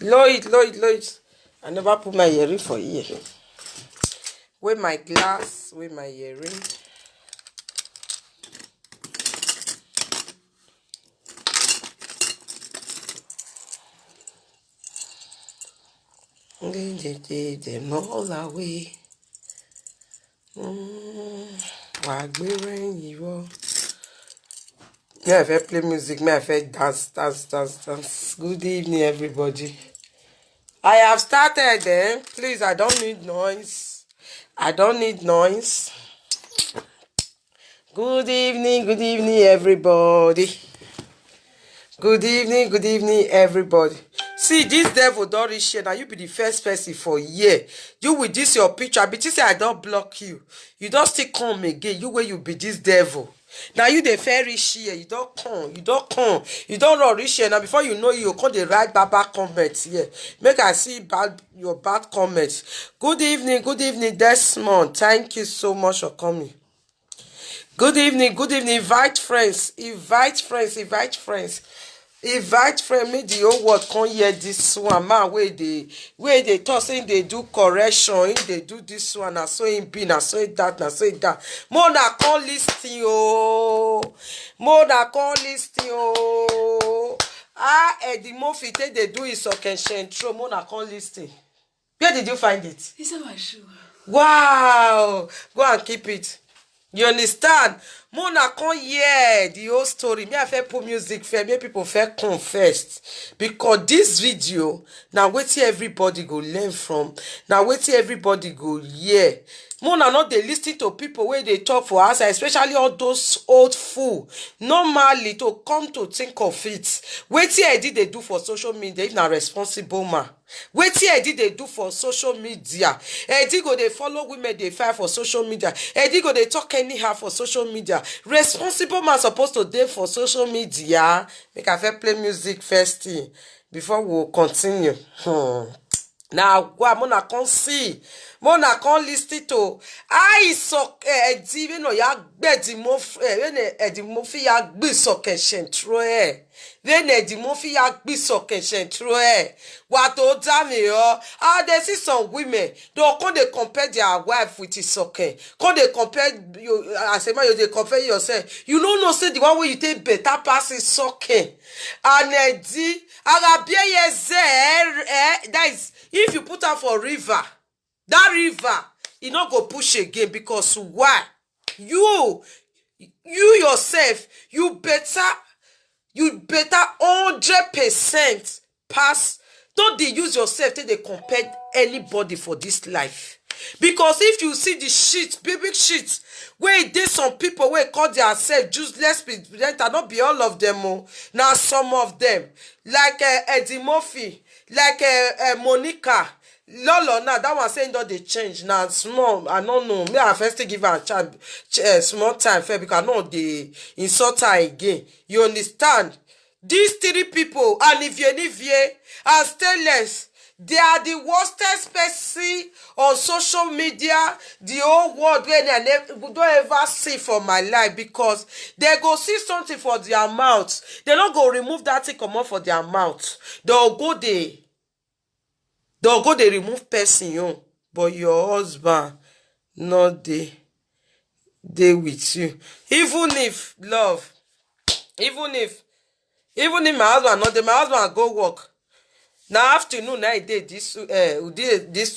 Low it. I never put my earring for here. With my glass, with my earring. Them all away. May I first play music, may I first dance. Good evening, everybody. I have started then. Please, I don't need noise. Good evening, everybody. Good evening, everybody. See, this devil don't reach here. Now you be the first person for year. You with this your picture. I be say I don't block you. You don't still come again. You where you be this devil. Now you the fair reach here. You don't come. You don't run reach here. Now before you know you come the right baba comments here. Make I see your bad comments. Good evening, Desmond. Thank you so much for coming. Good evening. Invite friends. Invite friend, make the whole world come hear this one. Man, where they talk saying they do correction, they do this one, na so it be, na so it that. More na come listing, Eddie Murphy take they do his occasion throw. More na come listing. Where did you find it? It's on my shoe. Wow, go and keep it. You understand? Mona come hear the whole story. Me I fit put music for make people feel confessed. Because this video, now wetin everybody go learn from. Now wetin everybody go hear. Mona not dey lis ten to people where they talk for us, especially all those old fool. Normally to come to think of it. Wetin I did they do for social media if na responsible man. Wetin I did they do for social media. Eddie go they follow women they fight for social media. Eddie go they talk anyhow for social media. Responsible man supposed to dey for social media. Make I first play music first thing before we continue. Now go mona come see. Mona come listen to I so Eddie we no ya gbedi mo Eddie Murphy ya gbe sokeshen tro e. Then Eddie Murphy ya gbe sokeshen tro e. What to tell me they see some women don't come they compare their wife with his okay. Come they compare you as a man you they compare yourself. You don't know say the one where you take better pass is okay. And Eddie that is if you put her for river, that river e not go push again because why? You yourself, you better 100% pass. Don't they use yourself till they compare anybody for this life. Because if you see the shit, big shit, where there's some people where call themselves useless presenter, not be all of them. Now some of them, like Eddie Murphy, like Monica, Lolo, now that one saying that they change now small. I don't know. Me I first give her a chance, small time fair because I know they insult her again. You understand? These three people, and Olivier and Stainless, they are the worstest person on social media, the whole world where they don't ever see for my life because they go see something for their mouth. They don't go remove that thing come out for their mouth. They'll go they remove person you, but your husband not they with you. Even if love, even if my husband not there, my husband go work. Now afternoon I did this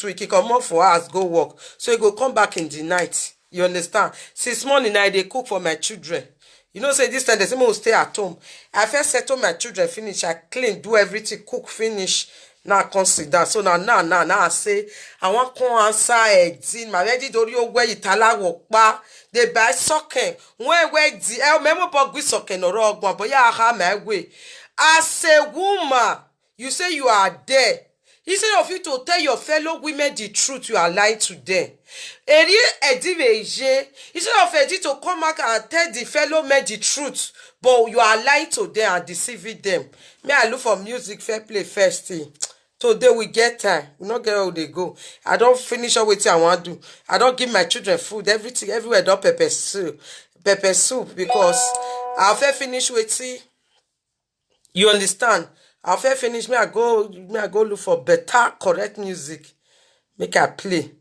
week he come up for us go work. So he go come back in the night. You understand? Since morning I dey cook for my children. You know say this time they say will stay at home. I first settle my children finish. I clean, do everything, cook, finish. Now consider. So now I say I want to answer Edin. My ready do you where itala work ba. They buy soccer. Where the memo bog soccer no rog but ya ha my way. As a woman, you say you are there. Instead of you to tell your fellow women the truth, you are lying to them. Instead of Eddie to come back and tell the fellow men the truth, but you are lying to them and deceiving them. May I look for music fair play first thing. Today we get time. We not get how they go. I don't finish up with what I want to do. I don't give my children food. Everything, everywhere, don't pepper soup because I'll finish with it. You understand? After finish, me I go look for better, correct music. Make I play.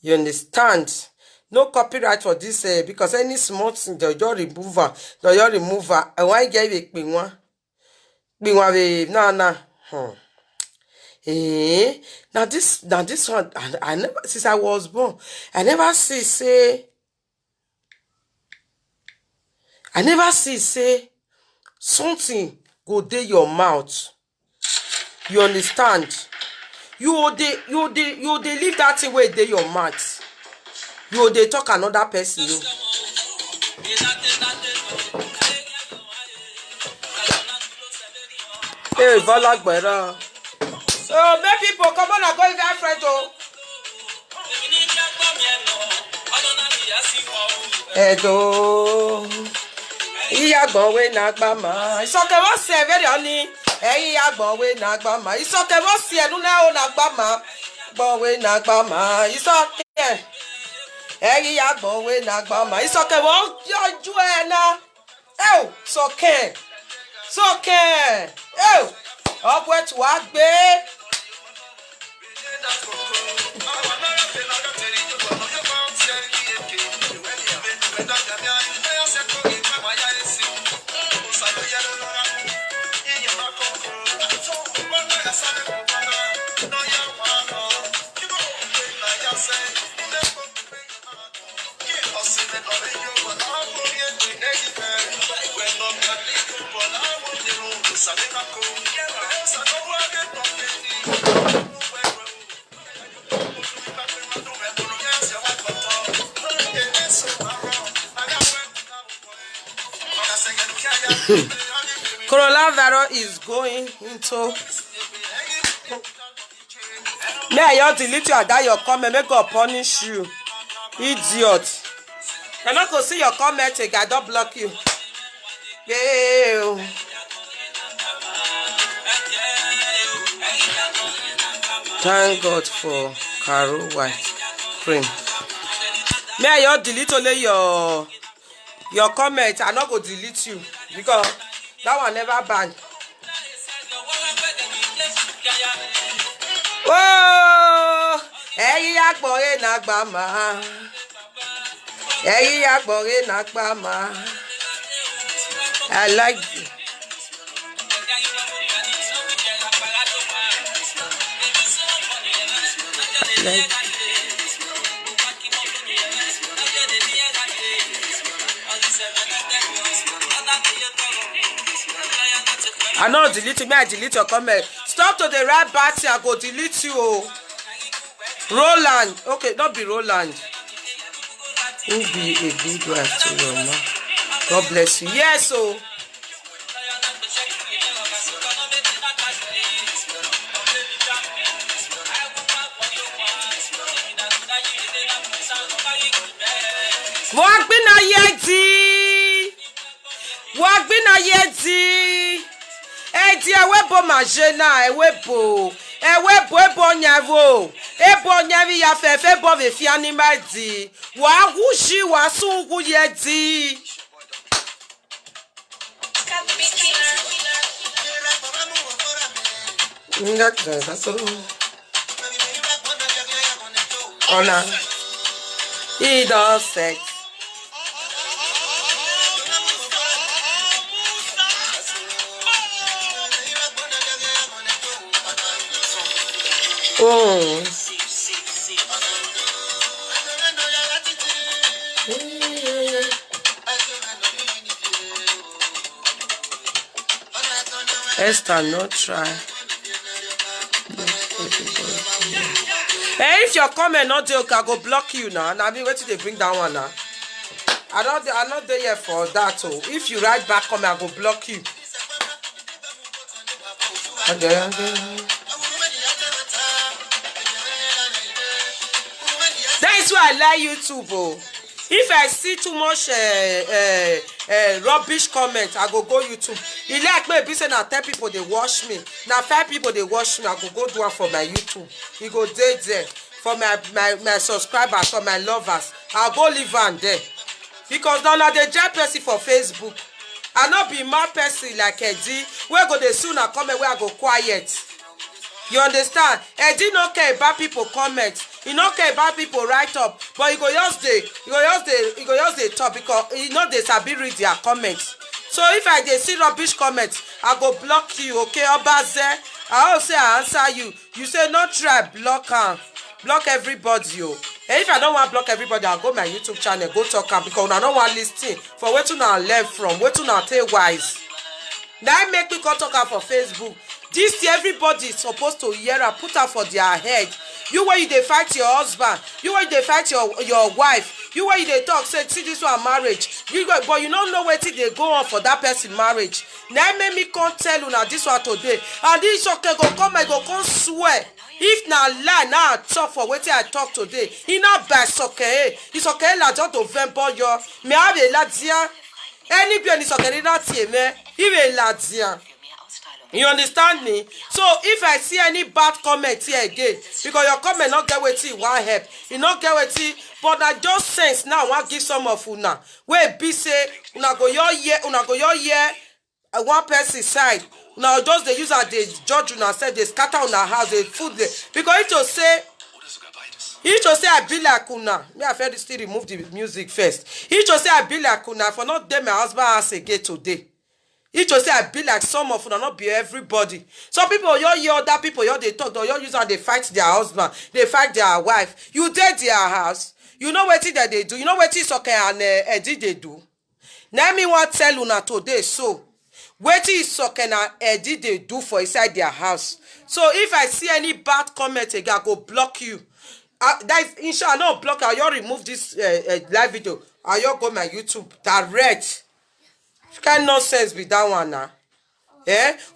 You understand? No copyright for this because any small thing they just remove her. They just remove her. I want get it being one. Nah. Now this one I never since I was born. I never see say something go dey your mouth. You understand? You dey leave that thing where dey your mouth. You dey talk another person. Hey, Vola Gbera. So make people come on and go with their friend oh. Edo. Iyagbon we nagbama. Isoke won se very honey. Iyagbon we nagbama. Isoke won se enu na o nagbama. Gbon we nagbama. Isoke. Iyagbon we nagbama. Isoke won yoju e na. Oh, soke. Oh, up where to work, babe. Coronavirus is going into. May I delete you and that your comment, make God punish you. Idiot. You're not going to see your comment again, I don't block you. Yeah. Thank God for Caro White cream. May I delete only your comment. I'm not going to delete you because that one never banned. Oh, Iyagbon we nagbama. Iyagbon we nagbama. I like it. I know delete me, I delete your comment. Stop to the right button, I go delete you. Oh. Roland. Okay, not be Roland. Who be a good wife to your mom? God bless you. Yes, oh. Wagbina yeti. Edi ewebo majena ewebo nyavo. Ebo nyavi ya fefe bo ve fi animal di. Wa gushi wa sungu yeti. Ona. He does sex. Oh. Esther, not try. Hey, if your comment not there, okay, I go block you now. And I mean, wait till they bring that one now. I'm not there yet for that. So if you write back comment, I go block you. Okay. That's why I like YouTube. Oh. If I see too much rubbish comments, I go YouTube. It like me, say now 10 people they watch me. Now 5 people they watch me. I go do one for my YouTube. You go there for my subscribers, for my lovers. I'll go live on there because now they drop person for Facebook. I not be mad person like Eddie. Where go the sooner comment where I go quiet. You understand? Eddie no care about people comment. He no care about people write up. But he go just the talk because he know they sabi read their comments. So if I dey see rubbish comments, I go block you, okay? Obaze, I also say I answer you. You say no try block am. Block everybody, yo. And if I don't want to block everybody, I'll go my YouTube channel, go talk am because I don't want listing for where to now learn from, where to now take wise. That make me come talk am for Facebook. This year, everybody is supposed to hear and put am for their head. You where you dey fight your husband, you where you dey fight your wife, you where you dey talk say see this one marriage, but you don't know wetin dey go on for that person marriage. Now make me come tell una this one today, and this okay go come and go come swear. If na lie now I talk for wetin I talk today, e na by soke it's okay la just to vembo yo me have a ladia any bien is okay na tie me even ladia. You understand me? So if I see any bad comment here again, because your comment not get wetin you want help, you not get wetin, but I just sense now I want give some of una. Where be say una go your year, one person side. Now just they use as they judge una say they scatter una house, they food there. Because he just say I be like una. Me I feel still remove the music first. He just say I be like una for not them my husband house again today. He just say I be like some of them, not be everybody. Some people, you other people, they talk, you use and they fight their husband, they fight their wife. You dead their house. You know what that they do. You know what is okay and Eddie they do. Now me want tell you now today. So what is okay and Eddie they do for inside their house. So if I see any bad comment again, I go block you. That inshallah no block. I you remove this live video. I you go my YouTube direct. Kind nonsense with that one now.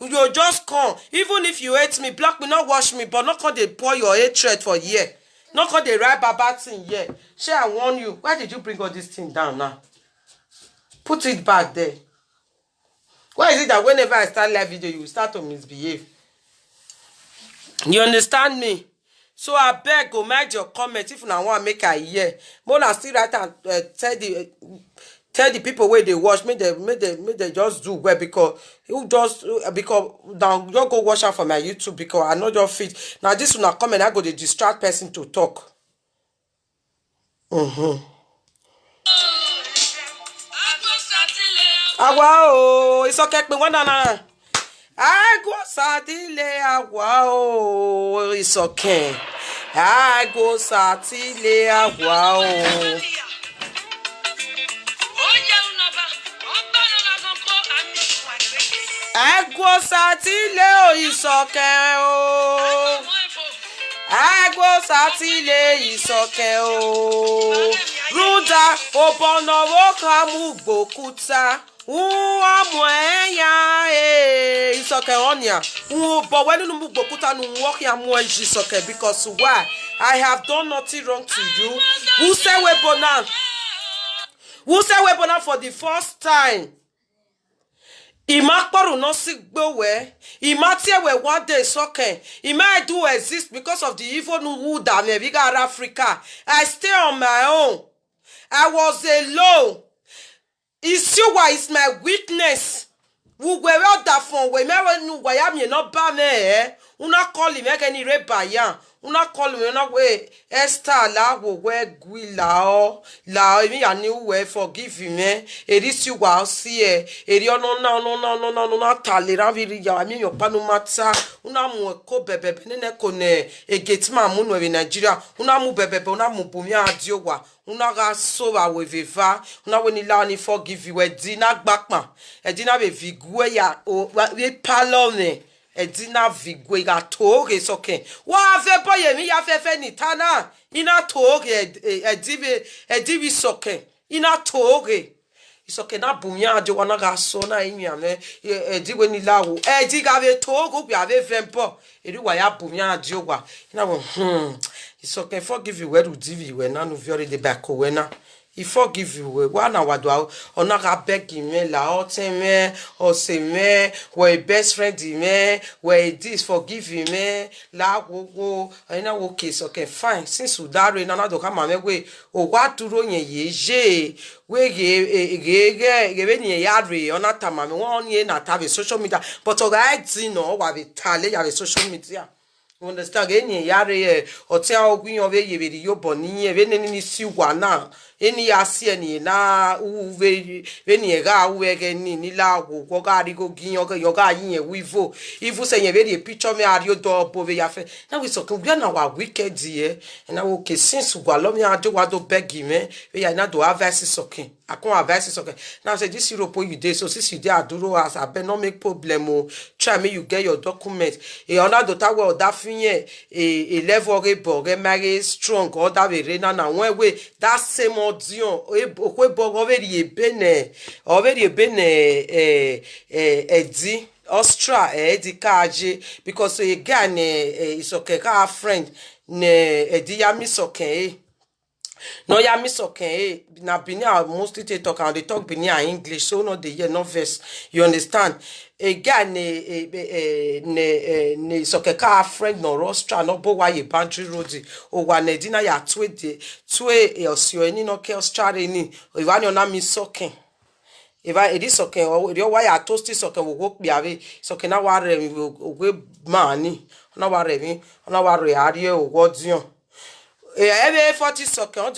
You just come. Even if you hate me, block me, not watch me, but not cause they pour your hatred for year. Not cause they write bad thing here. Shey I warn you. Why did you bring all this thing down now? Put it back there. Why is it that whenever I start live video, you start to misbehave? You understand me? So I beg, go mind your comment if you want to make a year. More still write and tell the people where they watch, make they just do well because now you go watch out for my YouTube because I know your feet. Now this will not come and I go to distract person to talk. Wow, it's okay. Me one na. I go satile wow, it's okay. I go satile wow. Agwo satile isoke o. Agwo satile isoke o. Ruda obono wo kamu gbokuta. Amu enya isoke onia. But when you move gbokuta nu work ya mu isoke because why? I have done nothing wrong to you. Who say we bona? Who say we bona for the first time? Imakparu no sigbowe. Imatie we one day soke. Ima do exist because of the evil who that me bigger Africa. I stay on my own. I was alone. Isiwa is my weakness. We were out that phone. We never knew why I'm not bad me. Una call him again ni rebayan. Una call me una way Esther la wo we gui la emi ani we forgive me. Erisi wa si eri no na talera viri ya mi yo panu mata una mu ko bebe ne ko ne egetima mu no we Nigeria una mu bebe una mu bumi adio wa una ga so wa we viva una we ni la ni forgive we di na gbapa e di na be vigwe ya o we palome Edina vigwe ga toge soke. Wa fe boye mi ya fe ni tana. Ina toge edivi soke. Ina toge. Isoke na bumya ajo wana ga so na imya me. Ediwe ni lawo. Edi ga ve togo bi ave vempo. Eri wa ya bumya ajo wa. Ina wo Isoke forgive you we do divi we na no viore de bako we na. He forgive you. One hour do on a beg him la hot me or say me where best friend me where this forgive him la go and now okay so okay fine since you that way nana do come me we o what to run ye we give any yard on that time me 1 year na have social media but I no wa be tale ya social media. You understand? Any yare otia ogun ove yebiri yo boni eve neni si wana eni asi eni na uve veni ega uwe ni la go ga ri go gin yo ga yin wivo ifu se yen very picture me ari odo bove ya fe na we so kan na wa wicked here na wo ke since wa lo mi ajo wa do beg me we ya na do advice sokin akon advice sokin now say this Europe you dey so since you dey aduro as abe no make problem o try me you get your document e ona do ta we that finye a level ge marry strong or that we na when we that same audio we bo already bene edi Ostra edi kaje because again is okay ka friend ne edi ya mi soke no ya mi soke na Benin mostly they talk and they talk Benin English so no they hear no verse you understand again ne soke ka friend no Ostra no bo wa ye boundary road o wa ne dina ya twe osio eni no ke Ostra ni o wa ni na mi soke Eva edi soke o ri o wa ya toast soke wo go piave soke na wa re we mani na wa re mi na wa re ari o go dion ebe 40 soke o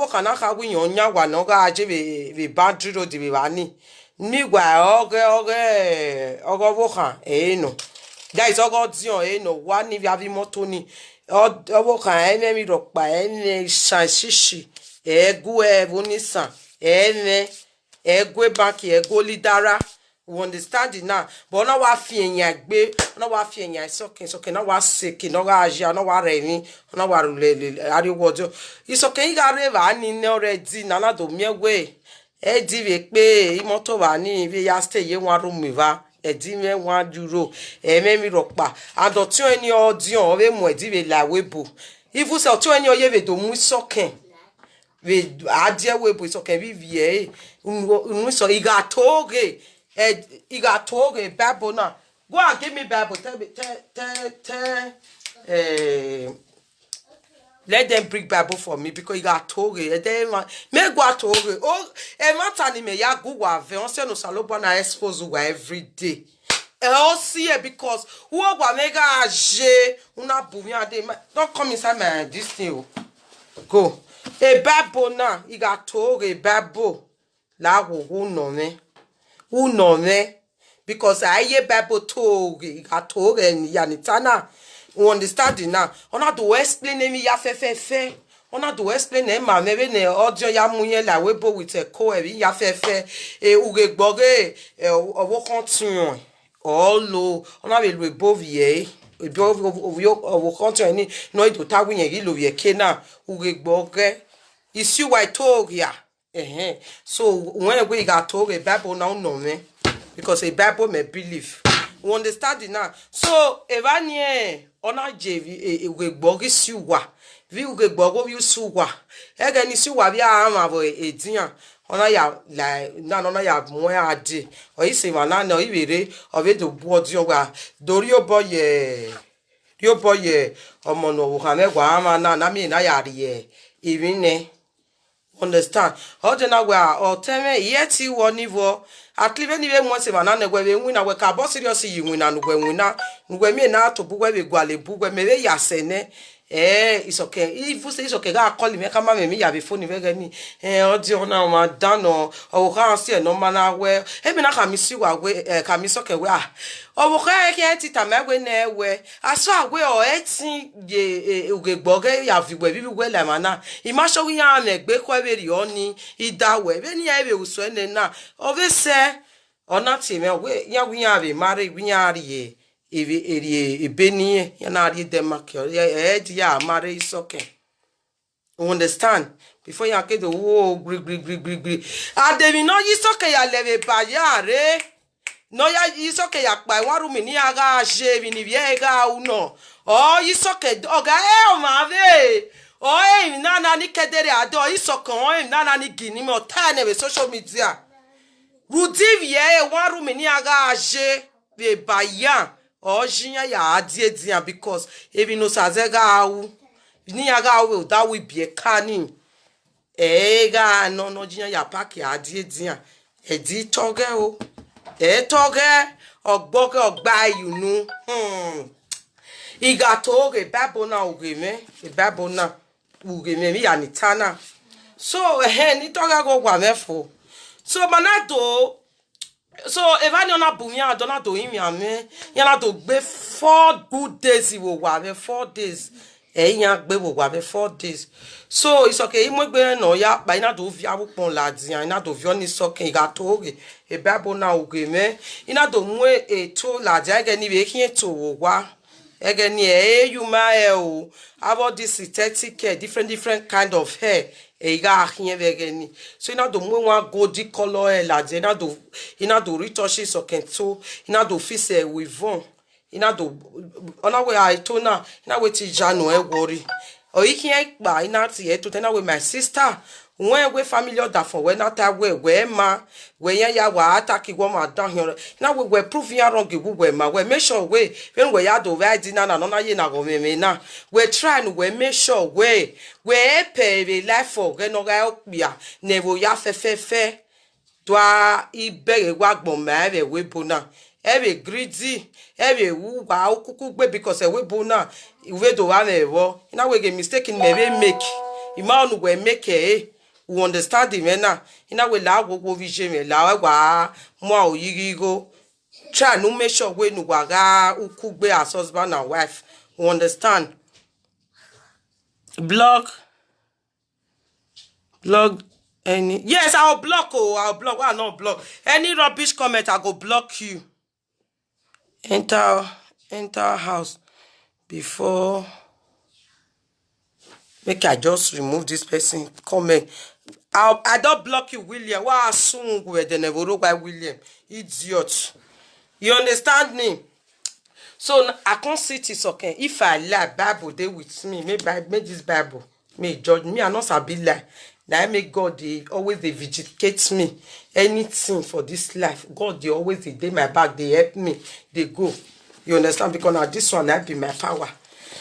kana ka wi yon nya wa no ga je be boundary road be bani ni gwa ogo wo kan no that is ogo dion no wa ni bi avi moto ni o kan mi ro pa san shishi egu ni san egwe banki ego lidara we understand it now but na wa fi eyan gbe na wa fi eyan sokin na wa seki na wa aja na wa reni na wa le ariwo ojo isokin ga reva ni ne already na na do miewe e di we pe imoto wa ni bi ya stay ye wan room va e di me €1 e me mi ropa and o tun eni odion o we mu e di we la webo if you say tun eni oye we do mu sokin we adie webo sokin bi vie unu so igatoge Bible now go and give me Bible tell let them bring Bible for me because igatoge then me go atoge oh e matter ni me ya go wa ve on se no salobo na expose wa every day all see it because who gwa mega age una bumi ade don't come inside my this thing go a Bible now igatoge Bible la wo no me because I hear Bible talk igatoge yanitana you understand it now ona do explain me ya fe ona do explain e ma me ne audio ya muye la webo with a co e ya fe uge gboge owo continue all lo ona be lo above ye owo continue ni no do ta wi yen ri lo ye ke na uge gboge is you I talk ya so when we got told a Bible now no me because a Bible may believe you understand it now so evanie ona jevi we gbogi siwa vi we gbogo vi suwa ege ni siwa bi ama bo edian ona ya la na ya mo ya ade o ise wa na no iwere o be do bu odion wa dori oboye omo no wo kan megwa ama na mi na ya rie even ne understand how de na wa o teme yeti wo nivo at least ni be mo se mana na gwe we na we ka bo serious yi wina no gwe wina ngwe mi na to bu gwe be gwale bu gwe me be yasene it's okay if you say it's okay ga call me kama me ya be phone be gani o di ona ma dano o ka se no mana we e bi na ka mi si wa we ka mi so ke we o bo ka ke ti ta me we na we aso agwe o etin ye ugegboge ya fi we bi we la mana I ma so wi ya me gbe ko be ri oni ida we be ni e be uso ene na o be se ona ti me we ya wi ya be mare wi ya ri e beni ya na ri dem makio e di ya mare isoke you understand before you get the wo gri ademi no isoke ya leve ba ya re no ya isoke ya pa won rumi ni aga se bi ni bi e ga uno o isoke oga e o ma ve Oe nana ni kedere ado isoko oe nana ni gini me otane we social media. Rudivie one room ni aga age be bayan ojinya ya adie dia because even no sazega awu ni aga awu that will be a kani ega no jinya ya pack ya adie dia e di toge o e toge ogboke ogba yunu iga toge babona ogeme e babona ugeme mi anitana so ni toge go gwa mefo so manado so evani ona bumia dona do imi ame yana do gbe 4 good days wo wa be 4 days yan gbe wo wa be 4 days so it's okay imo gbe no ya pa ina do vi awupon ladian ina do vi oni sokin ga toge e babo na ogeme ina do mu e to ladian ge ni be kin to wo wa ege ni you ma o about this 30k different kind of hair ga ahien vegeni so ina do mu one golden color la je ina do retouch so kento ina do fix with on ina do ona we I to na ina we ti janu e worry o ikin gba ina ti e to tena we my sister when we family order for when that we ma we ya wa attack wo ma down here now we prove you wrong we ma we make sure we when we ya do right na na ye na go me na we try and we make sure we pay the life for we no ga help ya ne wo ya fe to ibere wa gbon ma we bona ebe greedy ebe wu wa okuku gbe because we bona we do wa me wo na we get mistake in maybe make imanu we make we understand the mena ina we la go vision me la wa mo oyirigo try no make sure we nu waga ukugbe as husband and wife we understand blog any yes I'll block why not block any rubbish comment I go block you enter house before make I just remove this person comment. I don't block you, William. Why assume we the never by William? Idiot. You understand me? So I can't sit it okay. If I lie, Bible they with me. Make this Bible. May judge me. I not sabi lie. Now make God they always they vindicate me. Anything for this life. God they always they my back. They help me. They go. You understand? Because now this one I be my power.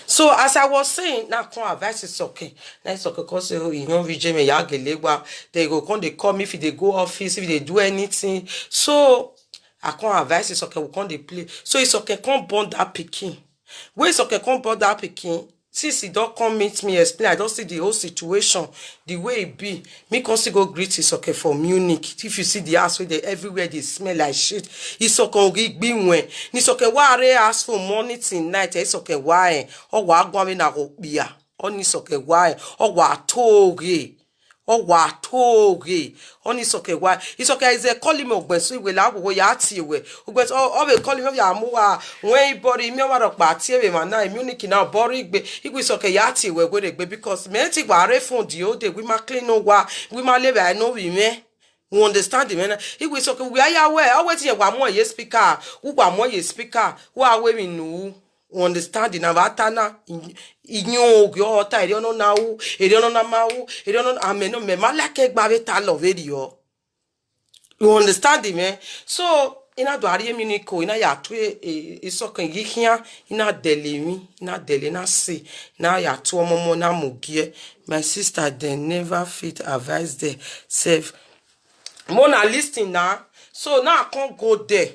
So as I was saying, now come advice is okay. Now it's okay because you know VJ me yagelegwa. They go come they call me if they go office if they do anything. So I come advice is okay. We come they play. So it's okay. Come born that pikin. Where it's okay. Come born that pikin. Since he don't come meet me explain, I don't see the whole situation the way it be. Me come still go greet is okay for Munich. If you see the house where they everywhere they smell like shit, it's okay be when it's okay. Why they ask for morning till night? It's okay why? Or why go me na go beer? Or it's okay why? Or what toge? Or what toge? On it's okay why? It's okay. Is a calling me when so we la go ya ti we. But all we calling me ya muwa when body me wa rock ba ti we man na Munich na body gbe. It's okay ya ti we go dey gbe because me ti gba refund the old day we ma clean no wa we ma live I know we me. We understand the man. It was okay. We are aware. Always here one more ye speaker. Who one more ye speaker? Who are we know? We understand the navatana inyo gyo ta eri ono na u eri ono na ma u eri ono ameno me malake gba beta love video. You understand the man? So ina do ari emi ni ko ina ya tu isokan yikia ina delemi ina dele na see na ya tu omomo na mugie. My sister they never fit advise the self. Mona listing now. So now I can't go there.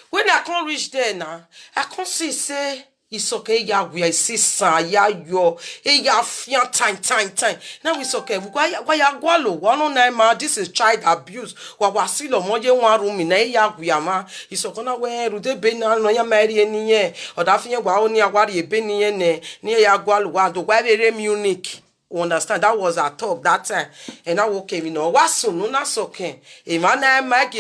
When I can't reach there now, I can't see say it's okay. Yeah, we see son. Yeah, yo. Yeah, fian time. Now it's okay. Why ya gwalo? 109 ma. This is child abuse. Wa silo moje one room in ya guyama. It's okay na we rude be na no ya marry any ye. Or that fian wa oni agwari be ni ye ne. Ni ya gwalo wa do wa very Munich. Understand that was our talk that time, and now okay, you know what soon, no, that's okay. A man, I make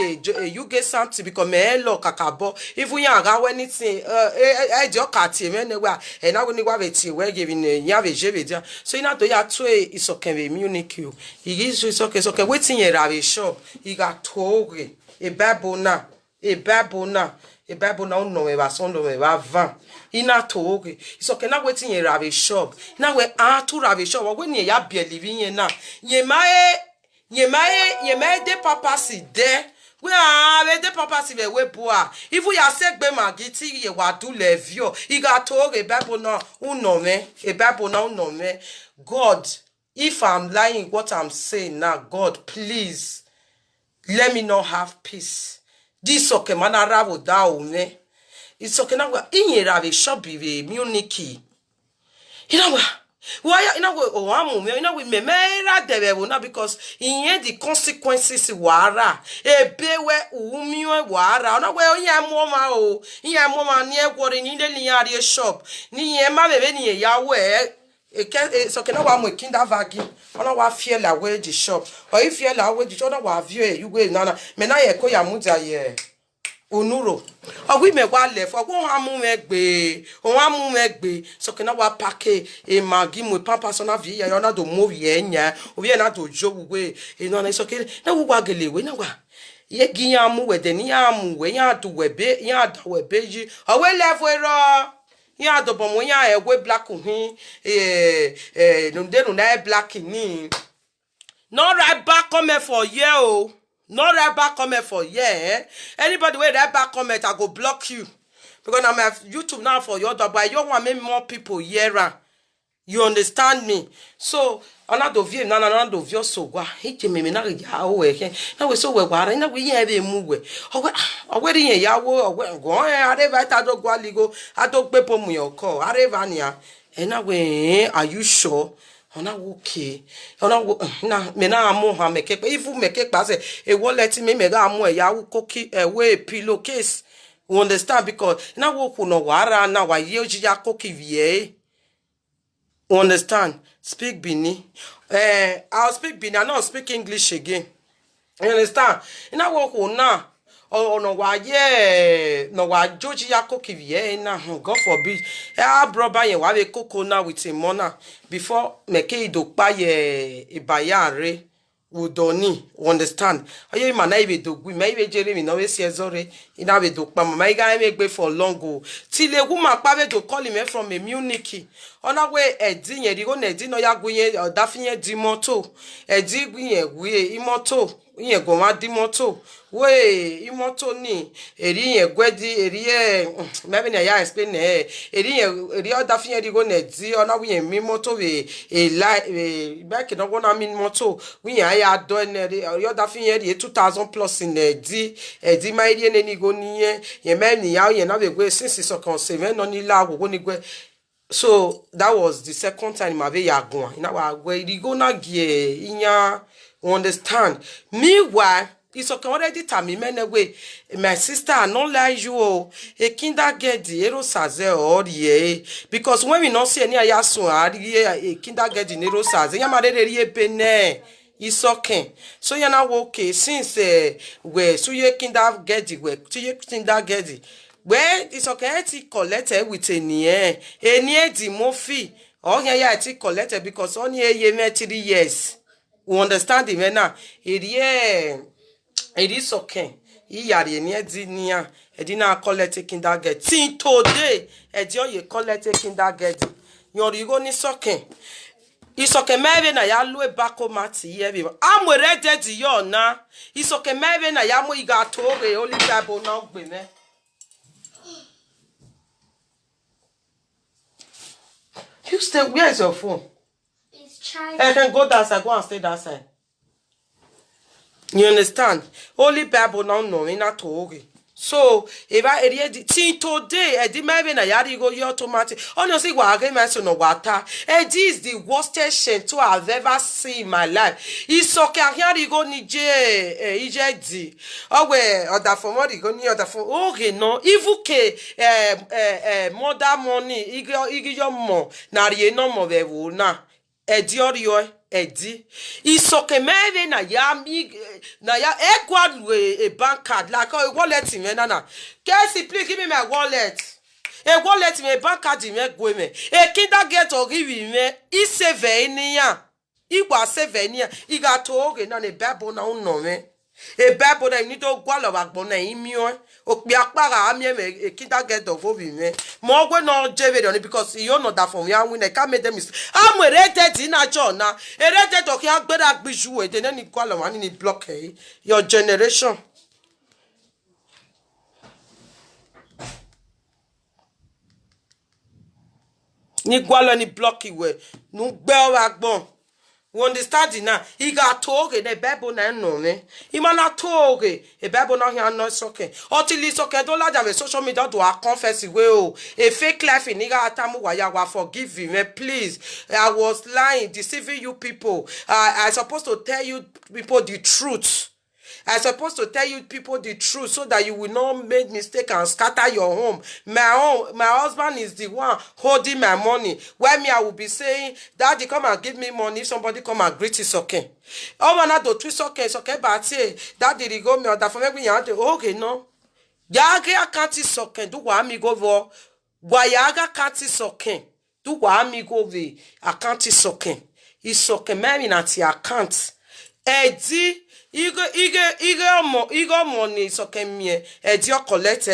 you get something because me look kakabo. If we are got anything, I just cut him anywhere, and I will need to we're giving Yave. So you know, the yatwe is okay, we Munich you. He is it's okay, waiting here at a shop. He got toge, a babona. e Bible na uno me ba son do me ba van ina to oge so ke na wetin ye rave shop na we to rave shop we ni ya believe yin na ye mae de papa si de we are de papa si we boa if we are say gbe magiti ye wa do le view e ga to oge Bible na uno me e Bible na uno me God, if I'm lying what I'm saying now, God, please let me not have peace. This okay man aravo da me. It's okay now. Inye rave shobi we muniki. You know what? Why you know oh amu you know we me ra debe na because inye the consequences wara e bewe umiwe wara na we onye amoma o inye amoma ni egwori ni de ni ari shop ni ye ma bebe ni ya we so can I want kinder vagi ona wa fear la we the shop or if fear la we the shop ona wa view you go na me na ye ko ya muja ye onuro o we me wa left o go hamu me gbe so can I wa pack e magi mo papa so na vie ya ona do mo vie nya o vie na do jobu we na so ke na wo wa gele we na wa ye giyan mu we de ni amu we ya do we be ya da we be ji o we left we ro ya do bomo ya egwe black hin no dey no na black ni no right back comment for here oh no right back comment for here anybody wey right back comment I go block you because I'm YouTube now for your but I don't want make more people here you understand me so another view na another view so gwa hije me na ya o we na we so we gwara na we yen be mu we o we yen ya wo o we go are va ta do gwa ligo a do pe po mu yo ko are va nia na we are you sure ona okay ona na me na amu ha me ke if me ke pa se e wallet me ga amu e ya wo koki we pillowcase you understand because na wo ku no wara na wa ye oji ya koki vie. You understand? Speak Bini. I'll speak Bini. I don't speak English again. You understand? In a walk now. Oh no, why yeah, no why George Yako Kivie na God forbid. I brought by a cocoa now with a mona before make do buy a bayare. Udoni, understand? Oye man na ibe do gwi, maybe Jeremy no we see zore. Ina we do pa my guy make be for long go. Till a woman pa we do call him from a Munich. Ona we edin ye di go na edin no ya gwiye dafinye di moto. Edi gwiye gwiye imoto. Yen go ma di moto. We imoto ni eri yen gwedi eri maybe na ya explain eri dafinye di go na edi ona we yen mi moto we back no go na mi moto we yen ya do eri dafinye di 2000 plus in edi ma eri eni go ni yen me ni ya yen na we go since so kan se me no ni la go ni gwe. So that was the second time my baby yagun. You know where you go na gie inya understand. Meanwhile, it's okay already time me way. My sister not like you a kindergarten ero saze or ye because when we not see any ayasun a kindergarten ero saze yamare re pene. It's okay. So you're now okay since we so you kindergarten we so you kindergarten. Well, it's okay to collect with a near the mofi. Oh, yeah, it's collected because only a 3 years. You understand the now? It is okay. Near the near a dinner collect kindergarten. Till today, a dear you collect kindergarten. You're going to okay. It's okay, maybe na ya lue bako mati ye. I'm ready to you now. It's okay, maybe na ya mo igato re only Bible now be me. You stay. Where is your phone? It's charging. I can go that side. Go and stay that side. You understand? Only Bible now no me not to. So if I read today, I did maybe na yari go your automatic. Honestly, what I mention no water. This is the worstest shit I've ever seen in my life. It's okay. I can't go nije ije. Oh we other for money go ni other for okay no. If ke mother money igi your mo na rie no mo be wo na. Ediorio edi isoke meve na ya a bank card like a wallet in na Casey, please give me my wallet. A wallet me bank card in me go me a kindergarten or give me isevenia igwa sevenia igato oge na ne babo na no me E Bible na ni to gwa lo ba gbon na imio. O pe apara amie me e kinda get of obi me. Mo gwe no jeve don because you know that from ya win e can make them amwerete ti na jo na. Erete to ki agbera gbiju e de ni gwa lo man ni block e your generation. Ni gwa lo ni block iwe. Nu gbe o agbon. You understand it now? He got told the Bible na no me. He man not told the Bible na here no okay. Until it's okay, don't let them social media do a confess well. A fake life in nigga atamu wa ya wa forgive me, please. I was lying, deceiving you people. I supposed to tell you people the truth. I supposed to tell you people the truth so that you will not make mistake and scatter your home. My husband is the one holding my money. Why me I will be saying, Daddy, come and give me money. If somebody come and greet, it's okay. Oh man, I do twist okay, it's okay, but say, Daddy, they go me or that for me. Okay, no. Yaga can't is okay. Do what me go for? Wayaga can't is okay. Do what me go ve? I can't is okay. It's okay, man. Not your account. Eddie. Igo money so kemie dio collect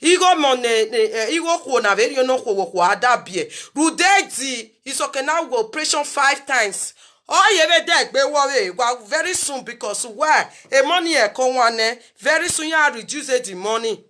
igo money igo ko na very no ko adabie rudedi isoke now go operation 5 times. Oh ye dey gbe worry very soon because why a money e ko wane very soon you reduce the money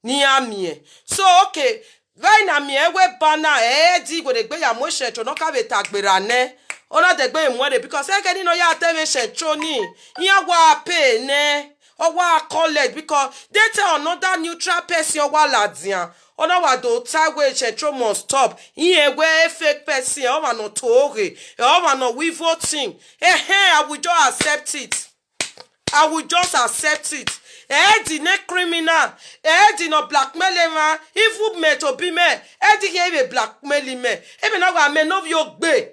ni amie so okay right na me we bana di go dey gbe ya mo se to no ka be tagbera ne ona de gbe mwere because e keni no ya tell me shetroni yan wa pay ne o wa collect because they tell another neutral person wa ladian ona wa do tag we shetro must stop yin we fake person o wa no toge o wa no we voting I will just accept it. I will just accept it. Di ne criminal di no blackmail man if you me to be me di ke be blackmail me e be no wa me no yo gbe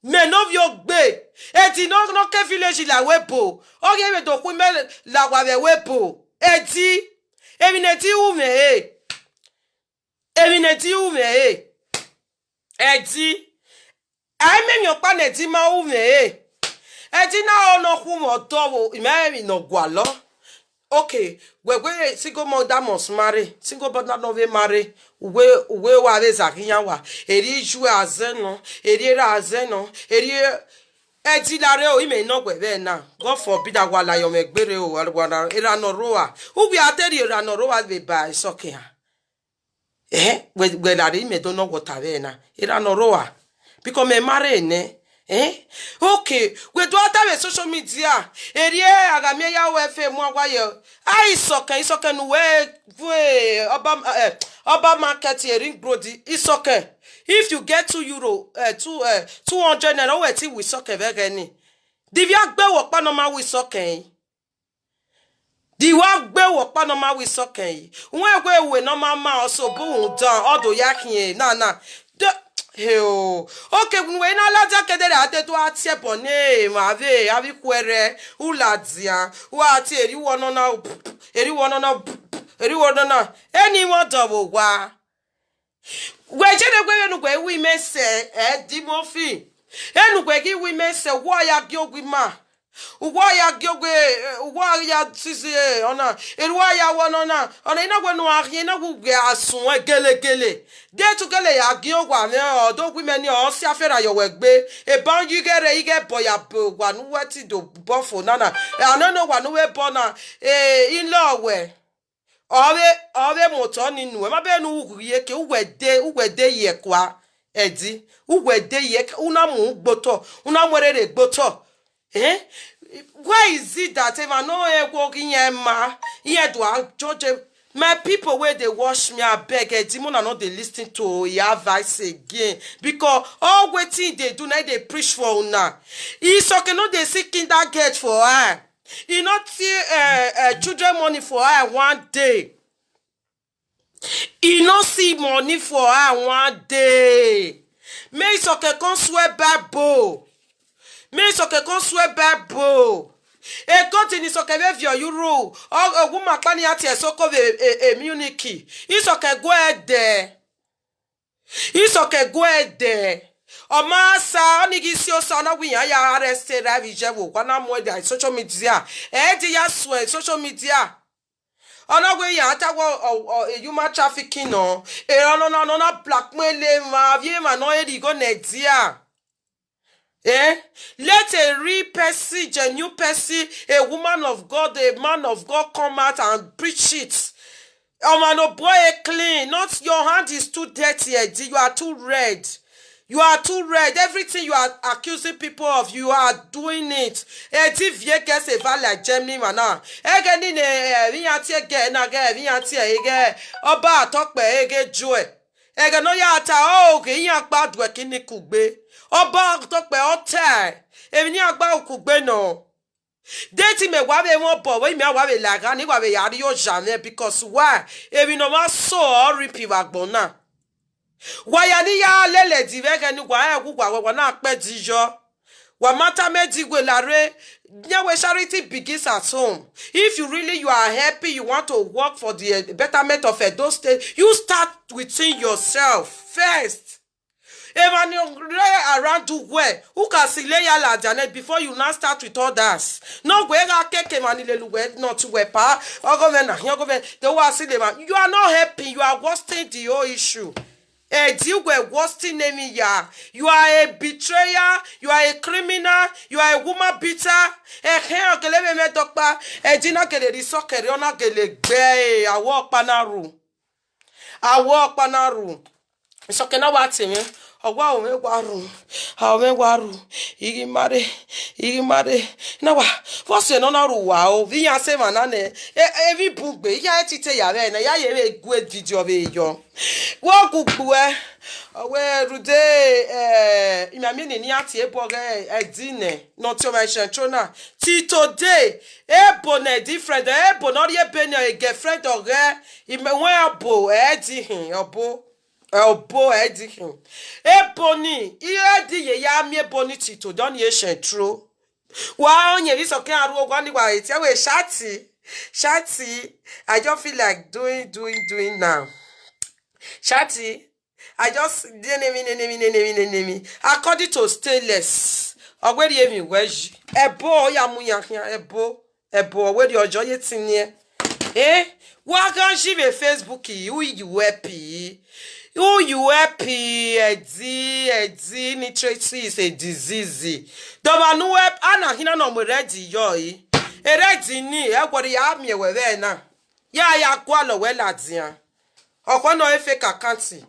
men of your bay. Eti no ke village la webo. Oge me do ku me la wa be webo. Eti emineti u me e. Emineti u me e. Eti ai me mi pa neti ma u me e. Eti na ono ku mo to me no gwalo. Okay, we single mother must marry. Single mother no we marry. We wa be zakiyan wa. Eri ju azeno, eri ra azeno, eri eti lare o ime no gbe be na. God forbid agwala yo megbere o agwala era no roa. Who be ateri era no roa be ba isoke ha. We lare ime don't know what ave na. Era no roa. Because me marry ne. Okay, we do have social media. Erie agamie ya wefe mu agwaye. Isoke no we oba market ring brody. Isoke. If you get €2 200 naira we we soke very ni. Divya gbe wo pa no ma we soke. Di wa gbe wo pa no ma we soke. Won we no ma so bu dan odo yakin na. Heo okay we na la jakedere ate to atie bone ma ve abi kwere uladia wa ati eri wono na any one double wa we jene gwe nu gwe wi mese di mofi enu gwe gi wi mese wo ya gi ogwi ma uwa ya giogwe uwa ya tise ona eruwa ya wonona ona ina gwe no ahie na gwe asun gele de tu gele ya giogwa me odogwi me ni o si afera yo wegbe e ban yigere ige boya gwa nu weti do bofo nana anono gwa nu we bona in lowe owe moto ni nu e ma be nu uguye ke ugwede ye kwa edi ugwede ye una mu gboto una mwerere gboto. Why is it that if I know walking ma here do I judge my people where they wash me I beg demon are not they listen to your advice again because all waiting they do not they preach for now. It's okay no they seeking that get for her. You not see children money for her one day. You not see money for her one day. Me it's okay come swear Bible. Me soke kon swe bebo. E continue soke ve vio euro. O woman pani ati soko ve Munich. I soke go ede. Oma sa onigi si osana wi ya arrest ravi jewo kwana mo dey social media. Di ya swear social media. Ona we ya atawo human trafficking no. No blackmail ma vie ma no e go nedia. Let a real person, genuine person, a woman of God, a man of God come out and preach it. Oh man, no boy, clean. Not your hand is too dirty, Eddie. You are too red. You are too red. Everything you are accusing people of, you are doing it. Eddie vie gets a val like Germany, mana. Again, vianti again, vianti Oba talk be joy. Again, no ya ta okay, ya bad working ni kugbe. Oba talk be hotel. Even ya ba kugbe no. Deti me wabe won bo we me wabe laga ni wabe yari yo jamais because why ebi no ma so ripi wagbona waya ni ya lele di we ni gwa gwa na pe dijo wa mata meji gwe lare nyawe charity begins at home. If you really you are happy, you want to work for the betterment of Edo State, you start within yourself first. Even around do well, who can see la Janet before you now start with others. No way keke manile not to wepa or government they will see them. You are not happy, you are worsening the whole issue. You were worsening me ya. You are a betrayer, you are a criminal, you are a woman beater. Here kelebe me dokpa, dina kele risokere ona kele gbe awo panaru. Awo panaru. So can I watch him? Oh wow, me waru. How me waru. Igi mare. Na wa. What's no na ru wow. Vi yan se manane. Every book be ya tite ya be na ya ye good video be yo. Wo kuku we rude imami ni ati eboge edine not your mention trona ti today ebone different ebo not ye be na girlfriend oge ime wen abo edihin obo edihin eboni edi ye ya mi eboni ti to don ye shentro wa onye ri so kan aru ogwa ni wa eti we shati I just feel like doing now. Shati, I just name. According to stainless, or where you even wedge, ebo ebo where your joy tinye. What can she be Facebook? Who you happy? Who you happy? Edi, nitrate is a disease. Don't know web, Anna, hina no ready joy. Ready ni, everybody have me with there now. Ya kwalo well at ya. Okono efe kakanti.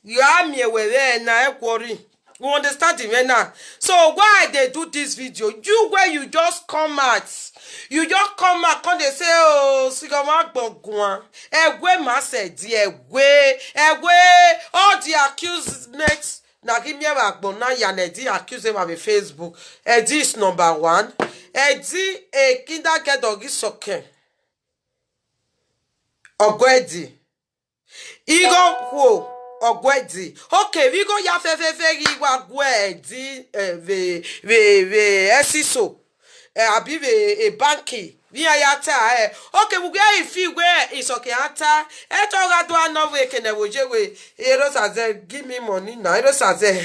You are me where na worry. You understand me now? So why they do this video? You where you just come out. You just come out and they say, oh, sigama gbongwan. Egwe ma se di egwe. All the accused na give me agbona yanedi accuse them on Facebook. Edi is number 1. Edi a kindergarten dogi soke. Ogwedi. Igo kwo ogwedi. Okay, we go ya fe igwa gwedi ve esiso. Abi ve banki. Vi ayata okay, we go ifi we isoke ata. E to ga do anove kene wojewe. Ero saze give me money na. Ero saze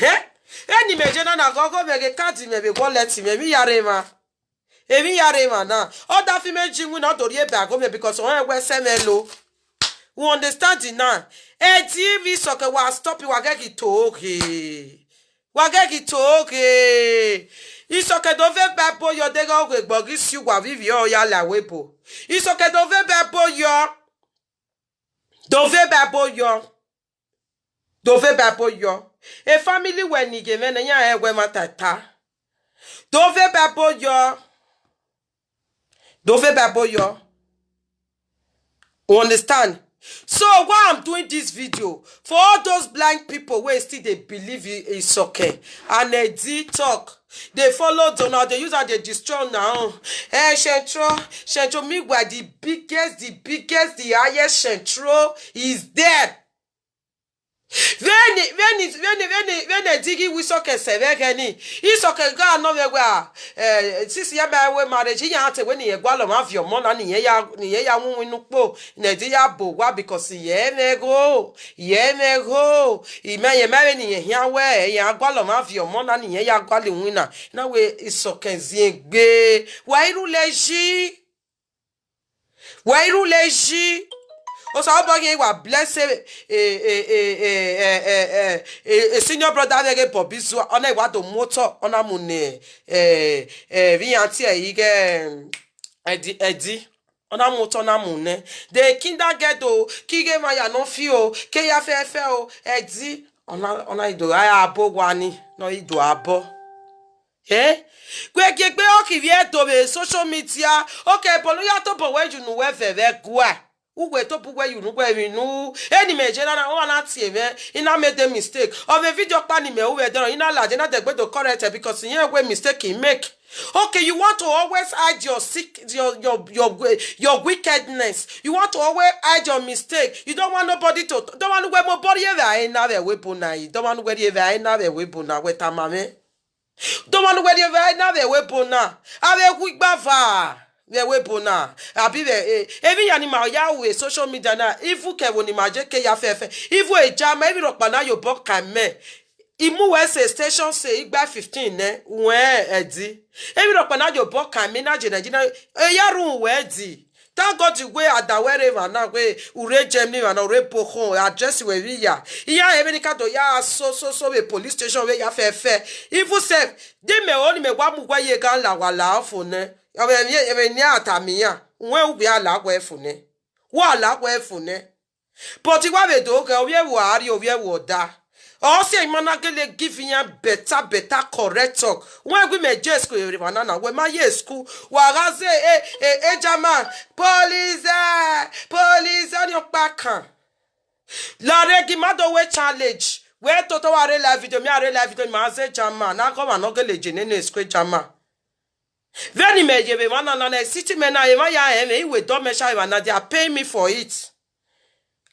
eni meje na gogo mege card me be wallet me mi yarema. Emi yarema na. Oda fi meji mu na tori ebe ago me because on we semelo. We understand it now. TV soke wa stop you wageki toke. Isoke do ve babo yo dega ogwe gbogi si wa vivi o ya la webo. Isoke do ve babo yo. Do ve babo yo. A family when ni give na ya ewe matata. Do ve babo yo. You understand? So why I'm doing this video for all those blind people where still they believe it's okay and they did talk, they follow Donald, they use and they destroy now. Shentro me where the biggest, the highest Shentro is dead. Veni digi we soke sevegeni. I soke ga no wewa. Sisi ya ba we marriage ya ate when ye gwalo ma vio mo na ni ye ya wu nu po. Ne di ya bo wa because ye mego. Ye mego. I me ye me ni ye ya we ya gwalo ma vio mo na ni ye ya gwali wina. Na we isoke ziegbe. Wa iru leji. Wa iru leji. Also, how about you were blessed a senior brother again for Bisu on a what the motor on a mune Viantia Eddie on a motor na mune. The kinder ghetto, Kige Maya no fio, Kaya Fefeo, Eddie on a do I abo wani, no I do abo. Eh? Gwe oki vie to social media. Okay, but you have to put where you know where gwa. Ugwe to pugwe you nugwe nu any me general o na tie me ina made the mistake of a video pan me we don ina la na de gbe to correct it because here we mistake he make. Okay, you want to always hide your wickedness. You want to always hide your mistake. You don't want nobody to don't want to nobody ever na the weapon na. You don't want to ever na the weapon na we tamame. Don't want to ever na the weapon na. Ave quick bava. The weapon na abi every animal ya we social media na ifu ke woni maje ke ya fefe ifu e jama every rock na yo bok kan me imu we say station say igba 15 ne we edi every rock na yo bok kan me na je Nigeria e ya run we di thank God you go adawere na we ure Germany na ure pokon address we wi ya iya even ka to ya so we police station we ya fefe ifu say de me oni me gwa mu gwa ye kan la wala fo ne Ebe ni atamia nwe ubi ala kwa efune wa ala kwa efune but igwa be do ke owie wo ari owie wo da o se imana gele give ya better correct talk when we me just ko ere banana we ma ye school wa ga say jama police on your back la regi mado we challenge we toto wa re live video ma say jama na ko ma no gele jene ne school jama. Very major, one and a city man, I with Domesha, and they are paying me for it.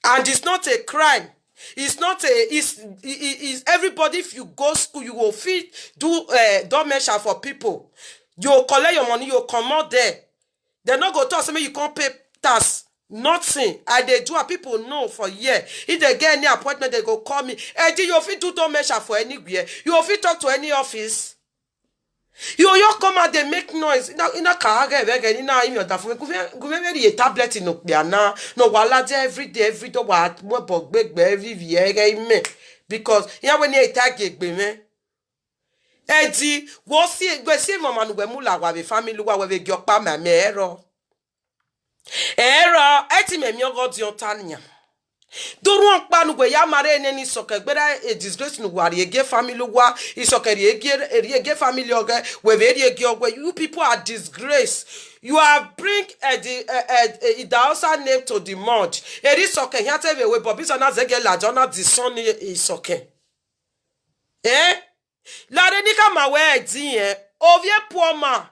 And it's not a crime. It's not it's everybody. If you go school, you will feed do Domesha for people. You collect your money, you come out there. They're not going to tell me you can't pay tax. Nothing. And they do, people know for year. If they get any appointment, they go call me. Eddie, you fit do Domesha for anywhere. You fit talk to any office. You come out, they make noise. In a car, in a email that for me, a tablet in Opiana. No, while every day, what big every year, because here when you attack it, me. Eddie, what's the same woman who mula with family who have a gyopa, my error. Error, Eddie, me got your tanya. Don't want panu we ya mare any soccer, but a disgrace no worry, a family wa is soccer, a family oga, where very girl where you people are disgrace. You have bring the outside name to the mud. It is soccer, here tell me, but this is not the girl, not the son is soccer. Eh? La renika ma we di ovie poor man.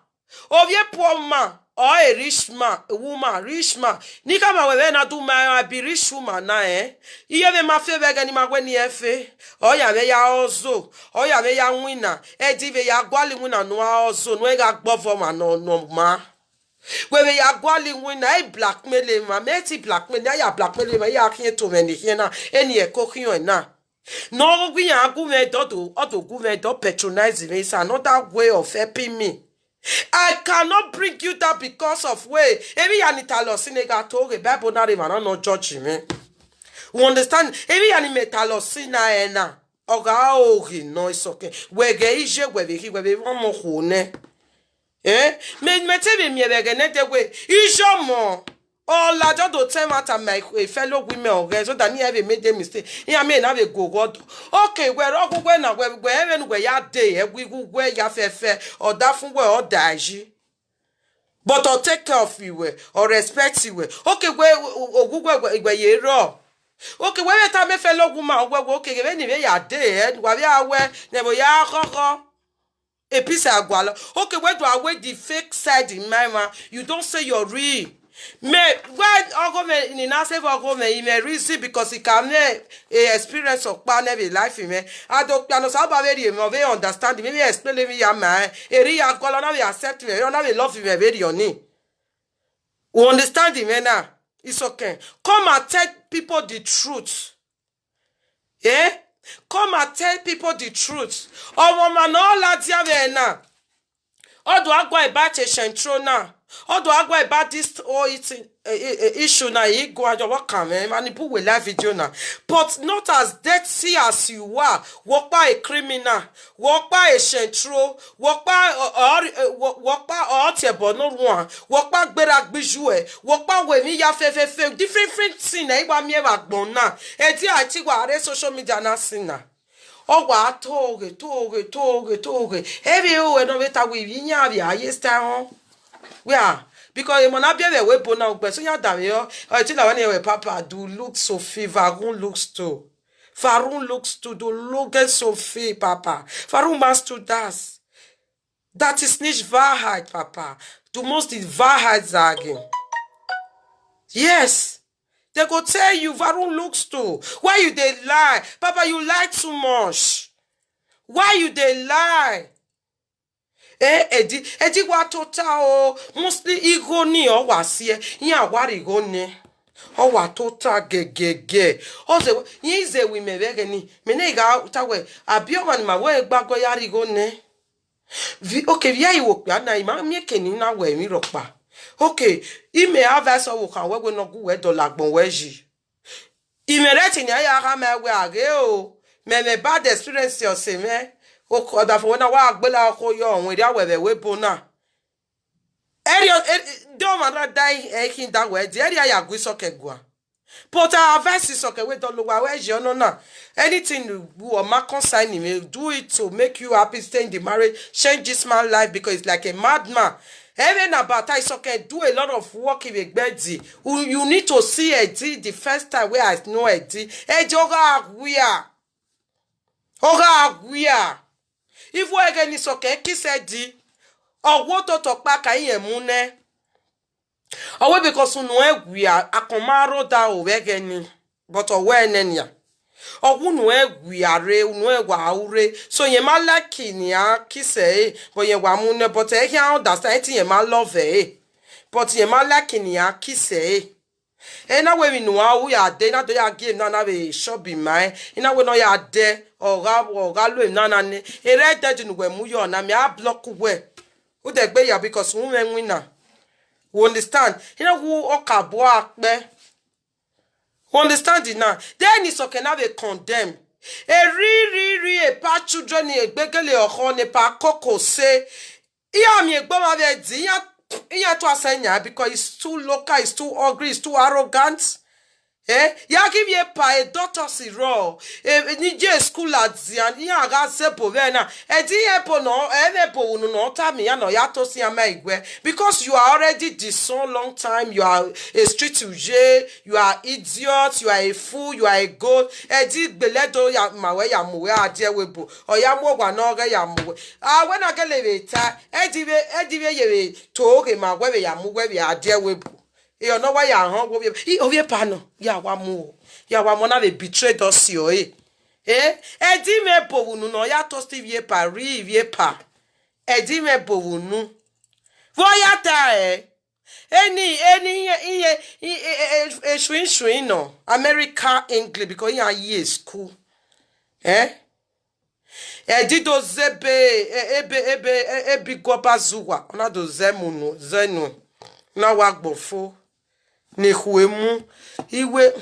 Or a rich man, a woman, rich man. Nika ma wewe na do my be rich woman na Iye ve ma fe vega ni ma weni efe. O ya ve ya ozo. O ya ve ya wina. Di ve ya gwali wina no ozo. No ga gbovo ma no ma. Wewe ya gwali wina blackmail ma. Meti blackmail ya blackmail ma ya kin to me ni na. Eni e kokion na. No gwi ya guve do auto guve do patronize me. It's another way of helping me. I cannot bring you that because of way. Every anitalo sinega told a Bible not even no judge me. You understand? Every animetalo sina ena. Oga ogi no it's okay. Wege ije webe one more hone. Me tebe mi wege way. Ijo mo. Oh, la just do time at my fellow women or so that never made a mistake. Yeah, may have a go God. Okay, where all go when where ya day, we go where ya fair or that from where or die. But I'll take care of you or respect you. Okay, where you raw. Okay, where time a fellow woman, well, okay, anyway, ya day, and while ya wear, never ya a piece of guala. Okay, where do I wait the fake side in my man? You don't say you're real. Me when ogo me ni na say ogo me he may reason because he can a experience of pan every life me. I don't piano so ba very me very understand me explain me ya man. Eri ya gola na we accept me. Na we love me very oni. We understand him now. It's okay. Come and tell people the truth. Eh? Come and tell people the truth. Oh man all that ya na. Odo agwa about a shentro now. Odo agwa about this issue now. He go and work and people will live video now. But not as dirty as you are. Walk by a criminal. Walk by a shentro. Walk by or no one. Walk by berak bijoué. Walk by when me ya fe different thing. I want me back bona. And I think what social media na sinna. Oh, what toge. Every oh, no better with Vinya, yes, town. We are because you must be a weapon now, but so you're damn you. I tell you, when you papa do look Sophie, Varun looks to. Varun looks to do look at Sophie, papa. Varun must to das. That is nicht Wahrheit, papa. Du musst die Wahrheit sagen. Yes. They go tell you, Varun looks to. Why you they lie? Papa, you lie too much. Why you they lie? Edi wa tota o. Mostly ego ni o wasie. Yin wari go ne. O wa tota ge. O se yin ze wi me bege ni. Me ne ga ta we. Abi o man ma we gbagbo yari go ne. Okay, via yi wo pe na ima mi keni na we mi ropa. Okay, ime have so wo kan we no gu we dolagbon we ji. Ime reti ni aya ha me we age o. Me bad experience yo se me. O ko da fo na wa agbela ko yo won ri awewe we bona. Eri do man that die ekin that we di eri aya gu so kegua. But our verse is okay we don't look where you no na. Anything you or ma consign me do it to make you happy stay in the marriage, change this man's life because it's like a madman. Even about it's okay, do a lot of work with Betty. You need to see a D the first time where I know a D. Hey, Joga Aguia. Oga Aguia. If we again is okay, kiss a D. Or what to talk back a mune. Or because we are a comaro da o wegeni. But a wenenia. Or we are re, so ye ma lucky nia kisse, but ye wamune, but I can't understand ye ma love but ye ma lucky nia kisse. And now when we know how we are there, not do ya give none of a shop in mine, and now we know ya there, or galo none, a red dead in where muyo, and I block away. Who the bay because women winner. We understand? You know who okabwa me. Understand it now? Then it's okay now they condemn. A pa children a begele or ne pa coco say. Iya mi egbo ve di iya to asenya because it's too local, it's too ugly, it's too arrogant. Eh? Ya give ye pa a daughter si raw. Nije school at zian ya ga sepo vena. Di epo no epo unu no tami ya no ya to si ama igwe because you are already disowned long time. You are a street uje, you are idiot, you are a fool, you are a goat. Di beledo ya mawe ya muwe adie webo. O ya mo gwa no ga ya muwe. When I get leveta, ediwe ye to oge mawe ya muwe ya adie webo. You know why you are home? You pano. Ya wa na be betrayed us yo di me povunu no ya to Steve ye pa ri pa. Di me povunu. Voya ta swing no. America English because you are ye school. Di do ebe gopa zuwa. Ona do zenu. Na wagbofo. Nehuemu iwe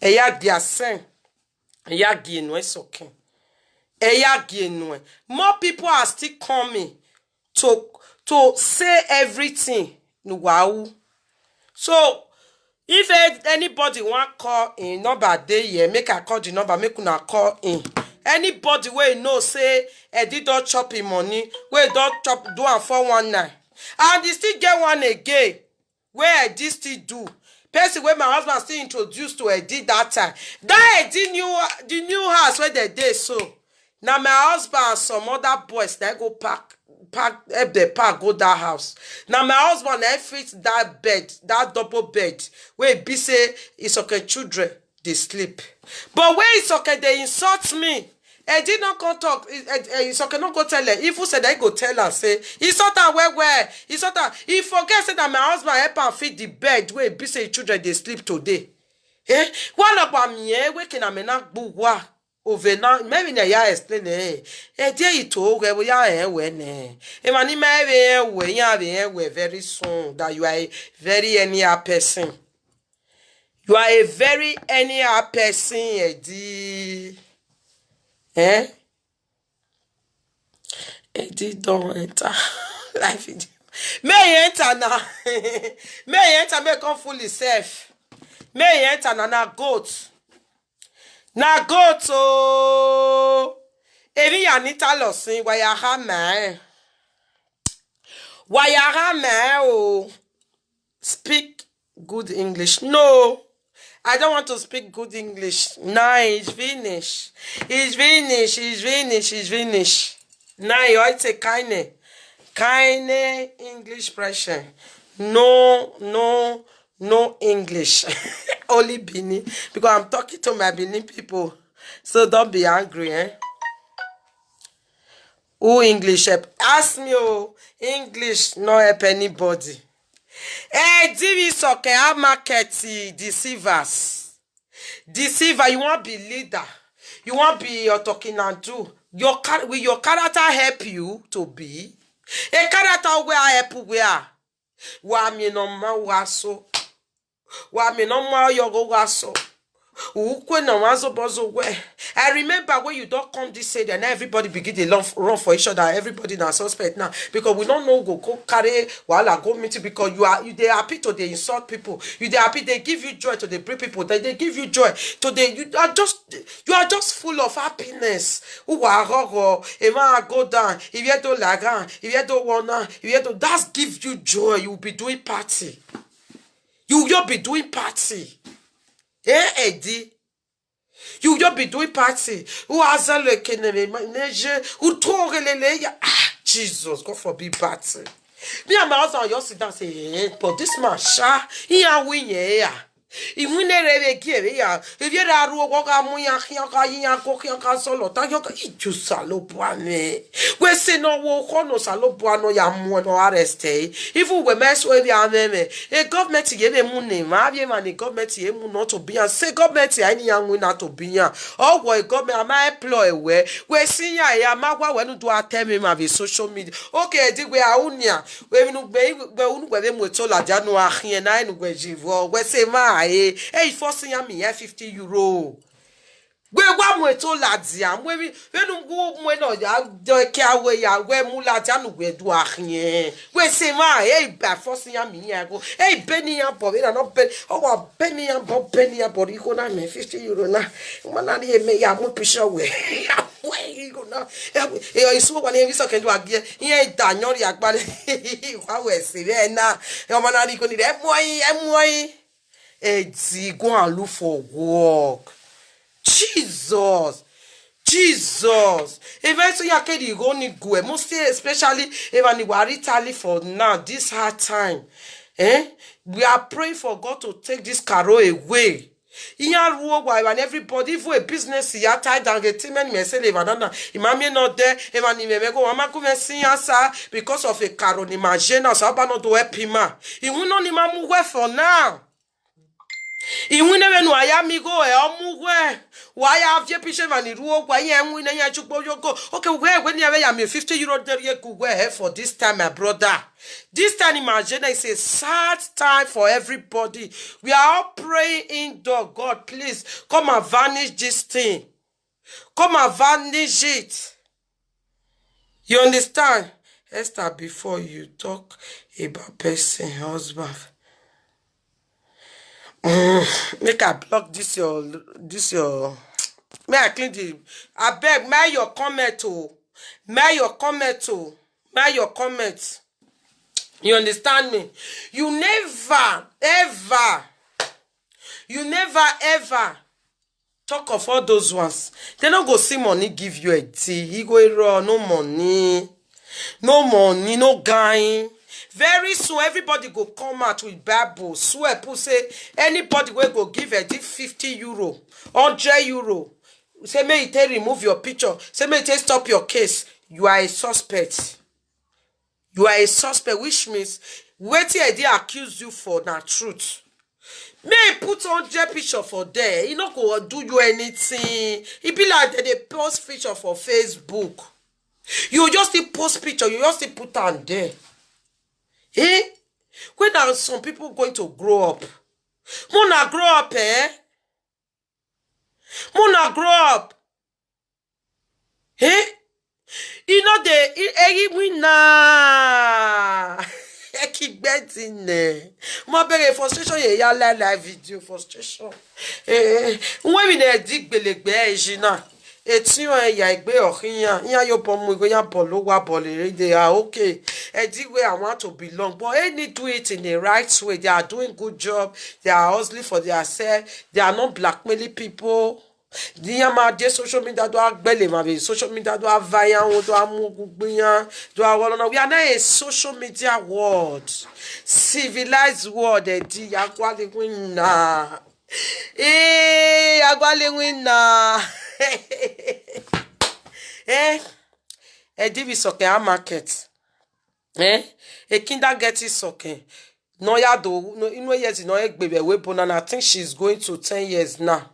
eya diasen eya gienwe sokin eya gienwe. More people are still coming to say everything wow. So if anybody want call in number day here, make I call the number, make una call in. Anybody wey know say did don't chop him money, wey don't chop do am 419 and they still get one again. Where I did still do. Person where my husband still introduced to Eddie that time. That Eddie the new house where they did so. Now my husband and some other boys they go pack pack go that house. Now my husband I fit that bed, that double bed, where be say it's okay children they sleep. But where it's okay they insult me. I did not come talk. It's okay not go tell her. If you said I go tell her say insult her where insult her. He forget say that my husband help her feed the bed where be say children they sleep today. What about me? We can amena buwa. Over now, maybe na ya explain dear you told we are when mani we are very soon that you are a very anyhow person. You are a very anyhow person, Eddie. Eddie don't enter life. May enter now. May enter may come fully safe. May enter na goat. Na goat o. Evi Anita losin wayara me. Wayara me o. Speak good English. No. I don't want to speak good English. No, it's finished. It's finished. It's finished. It's finished. Now you are a kind English pressure. No English. Only Benin. Because I'm talking to my Benin people. So don't be angry, Who English help? Ask me, English no help anybody. This okay, I market deceivers. Deceiver, you want be leader. You want be your talking and do. Will your character help you to be? A character where I help where? Wa mi no ma waso. Wa mi no ma yogo waso. I remember when you don't come this side and everybody begin to run for each other. Everybody now suspect now because we don't know go carry while go meeting because they happy to they insult people. They happy they give you joy to they bring people. They give you joy to they you are just full of happiness. Go down if you don't like if you don't wanna if you don't that's give you joy. You will be doing party. You'll be doing party. Eddie, you will be doing party. Who has a look in the who told Jesus, God forbid party. Me and my husband just sit down and say, but this man, he a win here. If we never give here, if you're a rogue, I'm solo, you salobuane. We say no walk no salobuano yamu no arrest. If we were mess with the army, a government gave a money, maybe man, government not to be and say government any young winner to be ya. Oh, boy, government, my employ where we see ya, Magua when do I tell me my social media. Okay, I did we are unia. We no baby, where them with Tola January and I know where you we say my. Hey, forcing me €50. We want to Ladziam. We don't go when ya do carry ya where Muladian we do a we say my hey, forcing me. Go hey, Benny and Bobby and not Ben. Oh, Benny and Bob Benny and Bobby go down €50 now. Manani may have more picture way. Where you go now? You saw one every second to a gear. He ain't Daniel Yakban. How is it now? Your manani could need M. Eddie, go and look for work. Jesus. Eventually, I can't go ni go. Mostly, especially if you are Italy for now, this hard time. We are praying for God to take this caro away. And everybody, if a business here tied down, get him and me say, Imami not there, Emani me go, Mama come see us because of a caro. Imagine us, I'm not to help him. He will not even move for now. Iwune no ayami go omugwe why have you pitch van ruo kwa yen win ya chukbo yoko okay when you have me €50 there you go for this time my brother. This time imagine it's a sad time for everybody. We are all praying indoor. God please come and vanish this thing. Come and vanish it. You understand? Esther, before you talk about person husband, make I block this your may I clean the I beg may your comment may your comment you understand me? You never ever talk of all those ones. They don't go see money give you a tea. He go run no money. No money, no gain. Very soon, everybody go come out with Bible. Swear, people say anybody will go give a 50 euro, 100 euro. Say, may it remove your picture. Say, may it stop your case. You are a suspect. You are a suspect, which means waiting they accuse you for na truth. May put 100 picture for there. He not go do you anything. It be like they post picture for Facebook. You just post picture. You just put on there. Eh? When are some people going to grow up? Mona grow up, eh? Mona grow up. Eh? You know the winner. I keep betting there. My big frustration ye ya live video frustration. When we dig belegbe jina. Eti on ya igbe okiyan. Ya yo pomu go ya polo wa bole. They are okay. Edi where I want to belong. But they need to do it in the right way. They are doing good job. They are hustling for themselves. They are not blackmailing people. Diyama de social media do agbele ma be social media do avayan wo do amugugbiyan do awolona. We are not a social media world, civilized world. Di agwale winna agwale winna di bi soke a market a kinder get it soke no ya do no inu years no egbebe we bonana. I think she's going to 10 years now.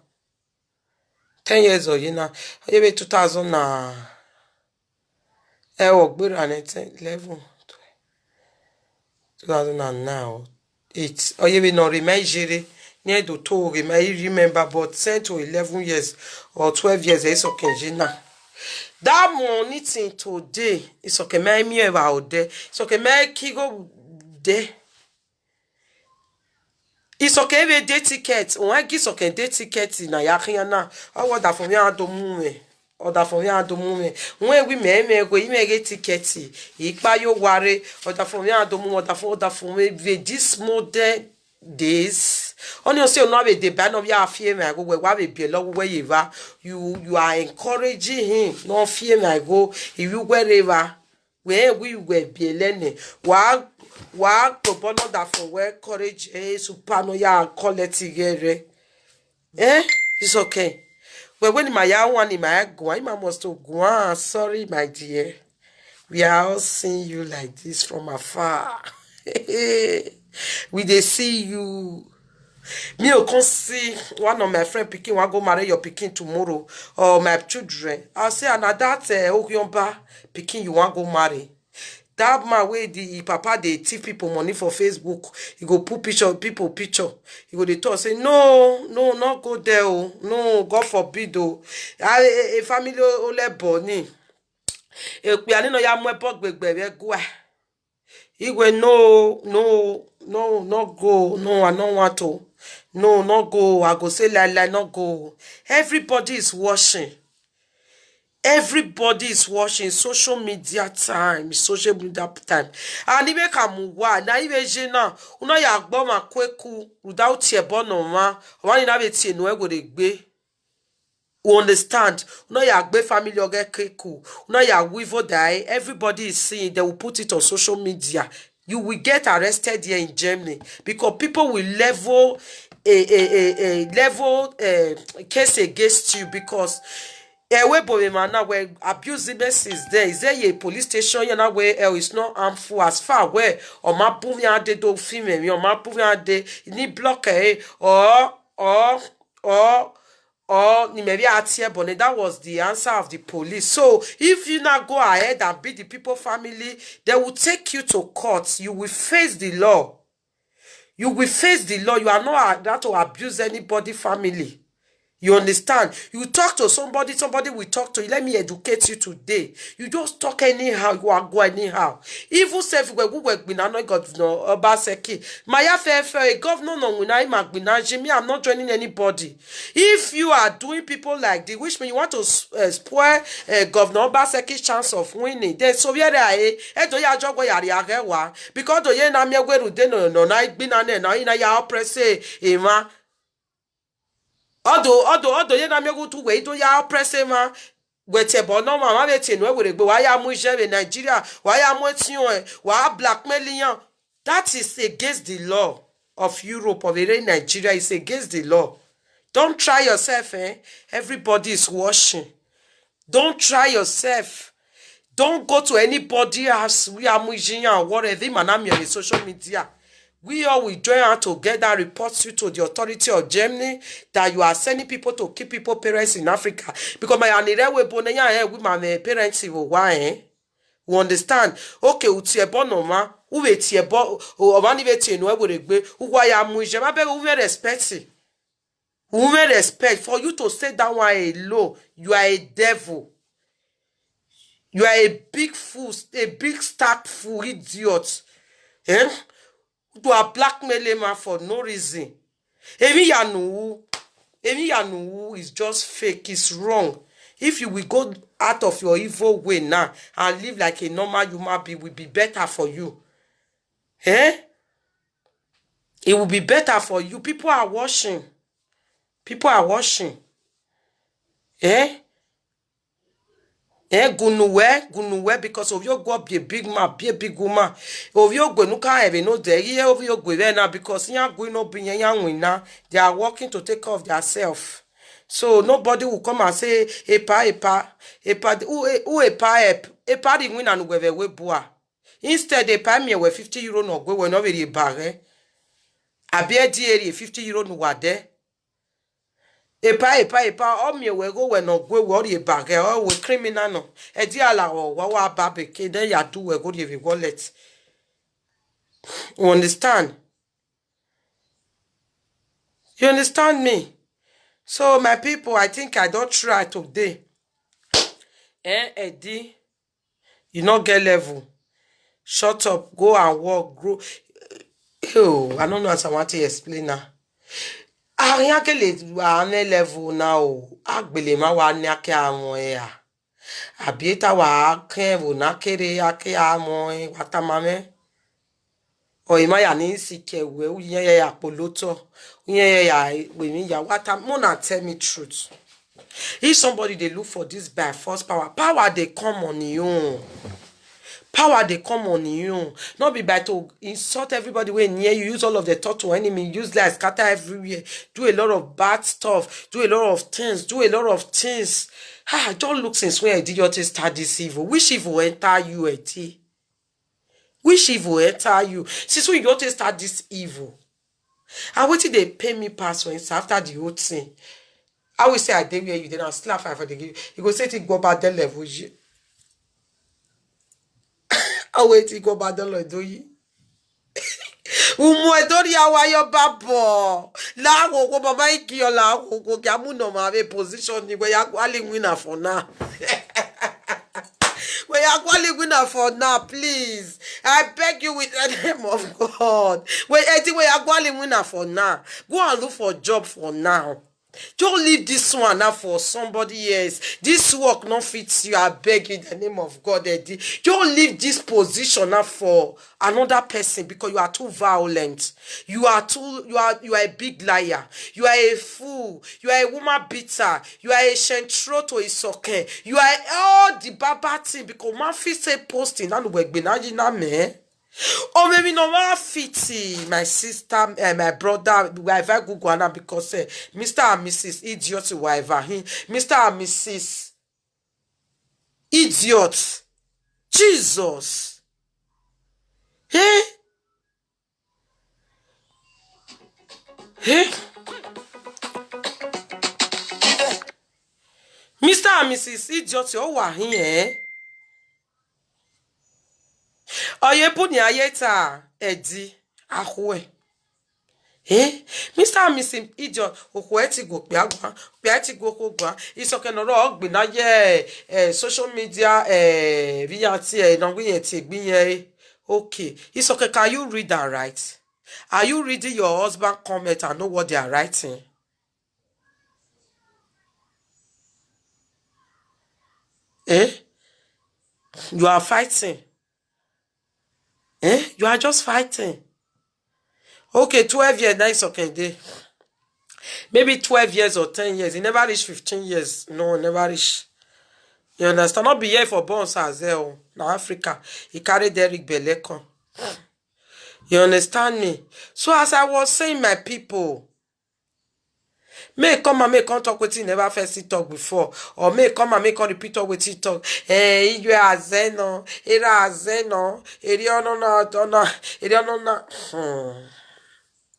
10 years or you know, maybe 2000 na work 11, 2009 8 or maybe no remember near the to remember but 10 to 11 years or 12 years is okay now. That money thing today is okay me about there. It's okay me kigo there. It's okay with day ticket. On get okay day ticket na yakhiana. I want that for me and do move. Or that for me and do move. When we me go you get ticket. Ikpa yo worry. Or that for me and do move. Or that for me this modern days. Only say no be the ban of your fear me go where we be love where you are encouraging him. No fear me go if you wherever where we were be learning. Wa propono that for where courage supano ya quality together. It's okay. But when my one in my go, I must go. Sorry, my dear. We are all seeing you like this from afar. We they see you. Me o can see one of my friend picking want go marry your picking tomorrow or my children. I'll say another Ogyomba picking you want go marry. That man way the papa they thief people money for Facebook. He go put people picture. He go they talk say no, not go there. Oh. No, God forbid. Oh, a family ole boni. We are no ya mwepo gbegbe go. He go no, not go. No, I don't want to. No, not go. I go say like not go. Everybody is watching. Everybody is watching social media time, social media time. And even kamuwa na even jena una ya gbo ma kweku without tie bono ma one na be tie no ego de gbe. You understand? Una ya gbe family oge kweku. Una ya wivo die. Everybody is seeing. They will put it on social media. You will get arrested here in Germany because people will level a case against you because where abusiveness is there. Is there a police station where it's not harmful as far where or ma pouvia de do female or ma pouvia de ni block or ni maybe atie bonnet. That was the answer of the police. So if you now go ahead and beat the people family, they will take you to court. You will face the law. You will face the law. You are not allowed to abuse anybody family. You understand? You talk to somebody will talk to you. Let me educate you today. You just talk anyhow, you are go anyhow. Even self we work with no governor Obaseki. Maya fair governor no when I'm not joining anybody. If you are doing people like the which mean you want to spoil Governor Obaseki's chance of winning, then so do ya jogo yari agewa because do ye na me gweru de no na igbina na ina ya oppress Although you na me go to wait to ya oppress ma Gwete bono mama beti no we regbe wa ya mu jere Nigeria wa ya mu tion wa blackmailing. That is against the law of Europe, of Nigeria. Is against the law. Don't try yourself, eh? Everybody is watching. Don't try yourself. Don't go to anybody else. We are Mujian or whatever manam on social media. We all will join out together, report you to the authority of Germany that you are sending people to keep people parents in Africa. Because my anirewe bonenya with my parents why. You understand? Okay, utiebonoma, uvetiebo, omani veti no eburegbe, uwaya muje, ma be uve respect. Uve respect for you to say that one alone. You are a devil. You are a big fool, a big stark fool, idiot. Eh? You are blackmailing man for no reason. Emi Yanu is just fake, it's wrong. If you will go out of your evil way now and live like a normal human being, it will be better for you. Eh? It will be better for you. People are watching. People are watching. Eh? Gunuwe, because of your go be a big man, be a big woman. Of your go, no can even know the year of your go there now because you're going to be a young winner. They are working to take care of themselves. So nobody will come and say, epa, the win and we boa. Instead, they pay me with €50 no go when over the barre. I be a dear €50 no what there. Epa, me we go when no go worry about or we criminal no. A dear la or wawa barbecue, then ya do we go to the wallet. You understand? You understand me? So my people, I think I don't try today. Eddie, you not get level. Shut up, go and walk, grow. Oh, I don't know what I want to explain now. Rien que les level now. Agbele ma wa ni ake amon ya. Abieta wa kenvo na kere ake amon watamame. O ima ya ni sike we uye ya poloto. Uye ya we mi ya watamona tell me truth. If somebody they look for this by force power they come on you. Power they come on you. Not be by to insult everybody when near you. Use all of the thought to enemy. Use like scatter everywhere. Do a lot of bad stuff. Do a lot of things. Don't look since when I did your start this evil. Which evil enter you, Eti? Which evil enter you? Since when you don't start this evil? And what did they pay me passwords after the whole thing? I will say I did where you did not slap for the give. You go say to go back the level. I wait to go back the level, do you? Umwedori awayo babo. La go baba iki yo la go kamu no ma be position ni we ya kwali winner for now. We are calling winner for now, please. I beg you with the name of God. We are calling winner for now. Go and look for a job for now. Don't leave this one now for somebody else. This work not fits you. I beg you in the name of God, Eddie. Don't leave this position now for another person because you are too violent. You are a big liar. You are a fool. You are a woman beater. You are a shentro to isoke. You are all the baba thing because man fit say posting and we be na me. Or maybe no one fitty, my sister, my brother, whoever Google now because Mr. and Mrs. Idiot, whoever him, Mr. and Mrs. Idiot, Jesus, hey, Mr. and Mrs. Idiot, oh, here. Oye put ni ayeta Eddie ahwe. Mr. and Mrs. Idiot okweti go go gwa. Isoke no ro ogbe na ye social media via ti no gbe ti gbin okay. Isoke, can you read and write? Are you reading your husband comment and know what they are writing? You are fighting. You are just fighting. Okay, 12 years, nice, okay, maybe 12 years or 10 years. He never reached 15 years. No, never reached. You understand? Not be here for bones as well. Now Africa, he carried Derek Belekon. You understand me? So as I was saying, my people, may come and may come talk with you never first talk before, or may come and may come repeat talk with you talk. Eh, you are zeno, era zeno, eriono na, eriono na.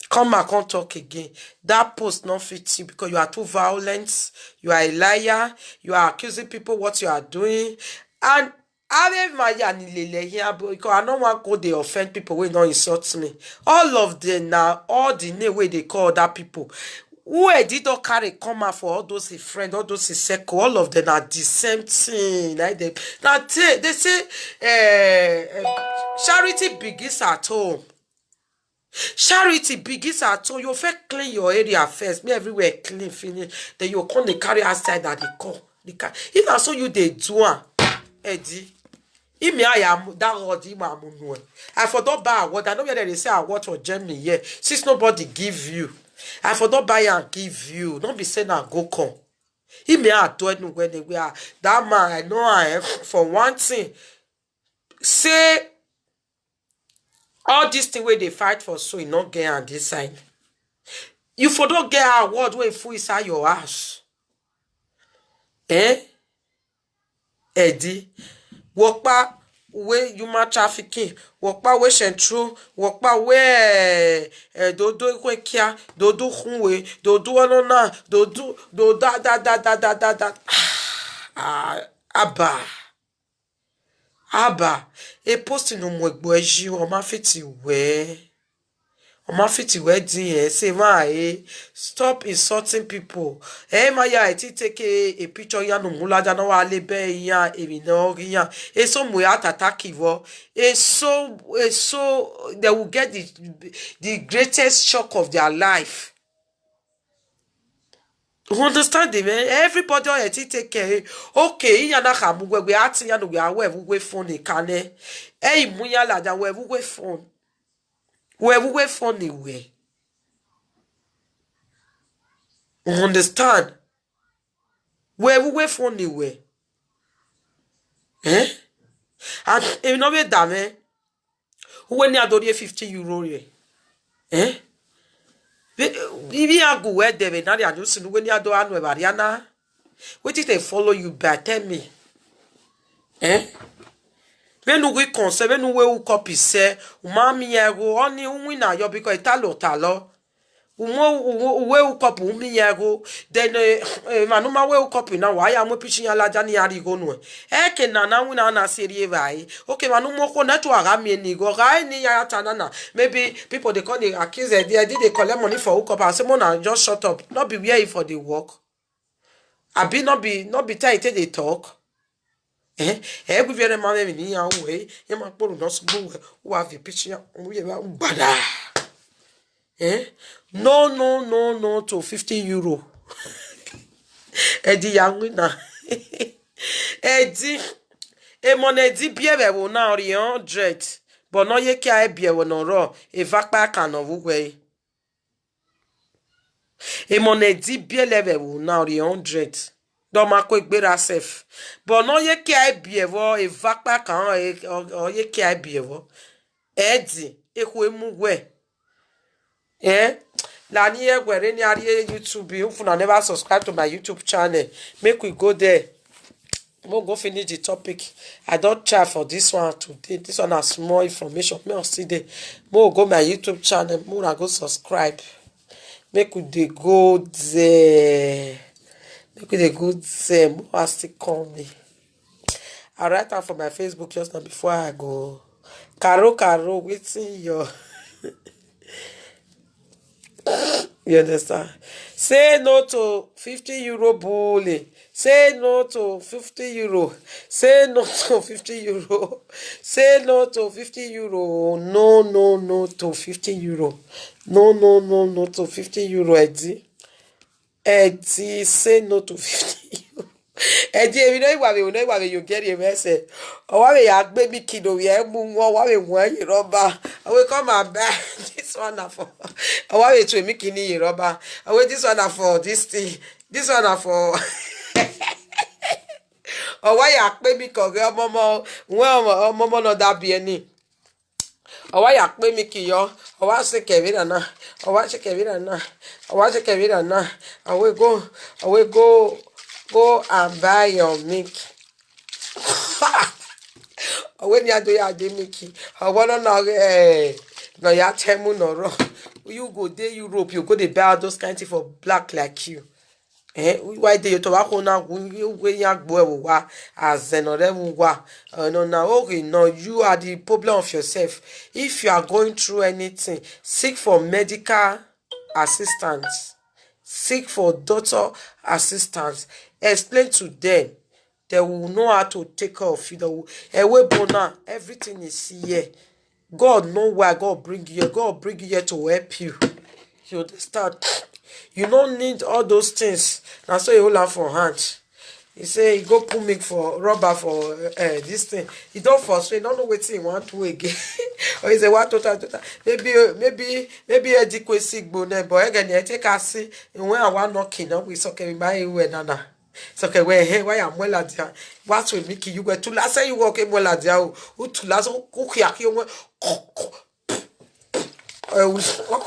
Come and come talk again. That post not fit you because you are too violent. You are a liar. You are accusing people what you are doing. And I have my here because I don't want to go they offend people who don't insult me. All of them now, all the name way they call that people. Who did not carry come out for all those his friends, all those his circle, all of them are the same thing. Like now they say charity begins at home. Charity begins at home. You first clean your area first. Me everywhere clean, finish. Then you come they carry outside that they call. If I saw you they do Eddie. If me I am that word I forgot buy a word. I know whether they say a word for Germany here. Since nobody give you. I forgot buy and give you. Don't be saying I go come. If me I do anywhere they are. That man I know I am for one thing. Say all this thing where they fight for so you not get on this side. You for don't get a word where full inside your ass. Eh? Eddie. Walk back where human trafficking. Walk back where central. Walk back where do kia. Do hunwe. Do anona. Do da. Abba. E post no mwegbo eji o ma fiti we. O ma fiti we din say ma stop insulting people. Ma ya ti take a picture ya no mulaja na wa lebe ya emi no yan. So mo ya attack wo. So they will get the greatest shock of their life. You understand me? Everybody on take care. Okay, yana kamu we ati ya no we awe we phone kane. Muya la da we phone. We phone we. You understand? We phone we. And if no be dame, when you adore 50 euro ye. If you are good there, now they are just when you do anu Mariana. What did they follow you back? Tell me. When we concern, when we copy say, "Mami ego only win yo because talo." We copy ego. Then manuma we copy now. Why am we pitching a lajani ari go no? Eke na wina na serie vai. Okay, manumo ko na to agami ni go. Gai ni ya tanana. Maybe people they call they accuse they did they collect money for hook up and say man just shut up. Not be where for the work. Abi not be tight they talk. We very man ni ya we. E ma poro no so go. Who have the picture? We bada. No to 50 euro. Eddie Yangwina. Eddie. Money di biere wo na 100. But no ye kia biere wo no ro. E vakpa kan of we. Money di biere wo na 100. Don't ma ko gbera sef. But no ye kia biere wo e vakpa kan o ye kia biere wo. Eddie. E ko emu we. Lani where any area YouTube, if you never subscribe to my YouTube channel, make we go there. We'll go finish the topic. I don't try for this one today. This one has more information. May see there. We'll go my YouTube channel. We'll go subscribe. Make we they go there. Make we they go there. More still call me. I write out for my Facebook just now before I go. Caro, waiting your. You understand? Say no to 50 euro bully. Say no to 50 euro. Say no to 50 euro. Say no to 50 euro. No to 50 euro. No to 50 euro, Eddie. Eddie, say no to 50 euro. Eddie, you get a message. Oh, why you baby kid over here? Why you rubber? I will come and buy this one for. Oh, why you make any rubber? Oh, this one for this thing. This one for. Or why you pay me cause momo well momo no that be any. Or why you pay me ki yo? Or why say Kevin na? Or why say Kevin na? Or why say Kevin na? I will go and buy your milk. When you do your Mickey, I wanna know no ya temu no ro. You go there Europe, you go dey buy those kind things for black like you. Why dey you to wa na we ya gbo e wa as no dem wa. No na okay, no, you are the problem of yourself. If you are going through anything, seek for medical assistance. Seek for doctor assistance. Explain to them. They will know how to take care of you. Everything is here. God know why God bring you here. God bring you here to help you. You understand? You don't need all those things. Now so you hold on for hand. He say he go put milk for rubber for this thing. He don't frustrate. Don't know what he want to again. Or he say what total. Maybe adequacy bone. But again, you take a see when I want knocking up with okay buy you nana. It's okay, hey, why am well at ya? What will make you go to last say you walk well at ya? Who to last cook ya? What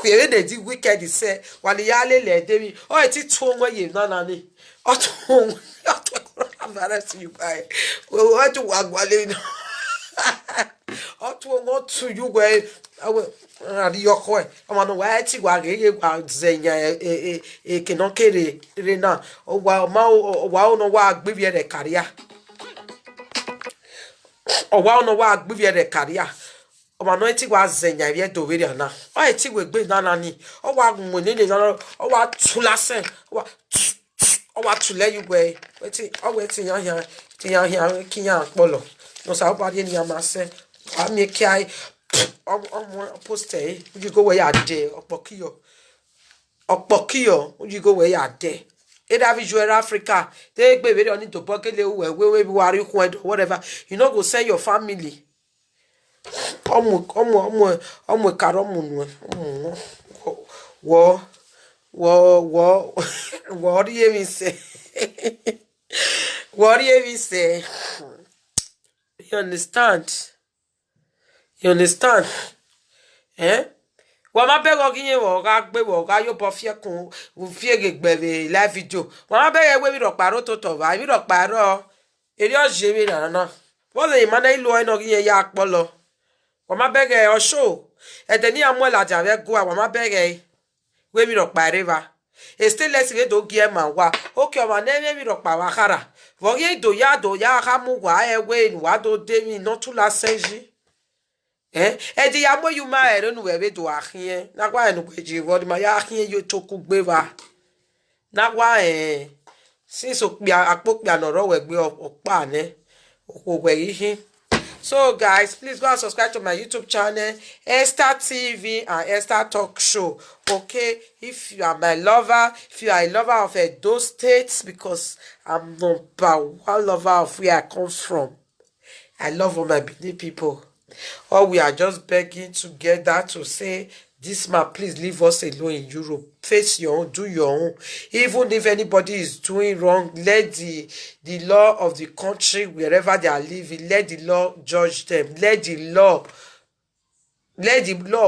we did wicked is say, while the yale led me. Oh, it's 2 way you nana. Oh, embarrass you by. Well, what to wagwalin? What to you way? I will your coin. I'm on the way to wag zenya a cannot carry rena. Oh, wow, wow, no wag, give you the career. Oh, wow, no wag, give you the career. Oh, my noity was zenya yet to video now. I think we're good nanny. Oh, wag, when it is oh, what to last. Oh, what to let you way. Waiting here, King Polo. No, somebody in your master. I make I post you go where you are there, or Pokio, you go where you are there. Either visual Africa, they baby don't need to pocket where we worry whatever. You know, go send your family. Karomun. What do you mean say? What do you mean say? You understand? You understand? Wa ma beg oginye wo ga gbe wo ga yo bo fie kun wo fie gegbere live video. Wa ma beg we ro paro to to va mi ro paro eri o je mi na. Wo le ma na ilu eno oginye ya apolo. Wa ma beg o show. E de ni amuela ja we go wa ma beg we mi ro pare va. E still let's we do gie man wa. Okay o ma na mi ro pa wa kara. Wo ye do ya ha mu wa e we wa do de mi no tu la senji. Edi ya mo you ma ero nu we do ahie na kwa enu kweji word ma ya ahie yo toku gbe wa na kwa since akpokpia no ro we gbe opa ne okogwe yi. So guys, please go and subscribe to my YouTube channel, Esther TV and Esther Talk Show. Okay, if you are my lover, if you are a lover of those states, because I'm #1 lover of where I come from. I love all my Benin people. Or we are just begging together to say, this man, please leave us alone in Europe. Face your own, do your own. Even if anybody is doing wrong, let the law of the country, wherever they are living, let the law judge them. Let the law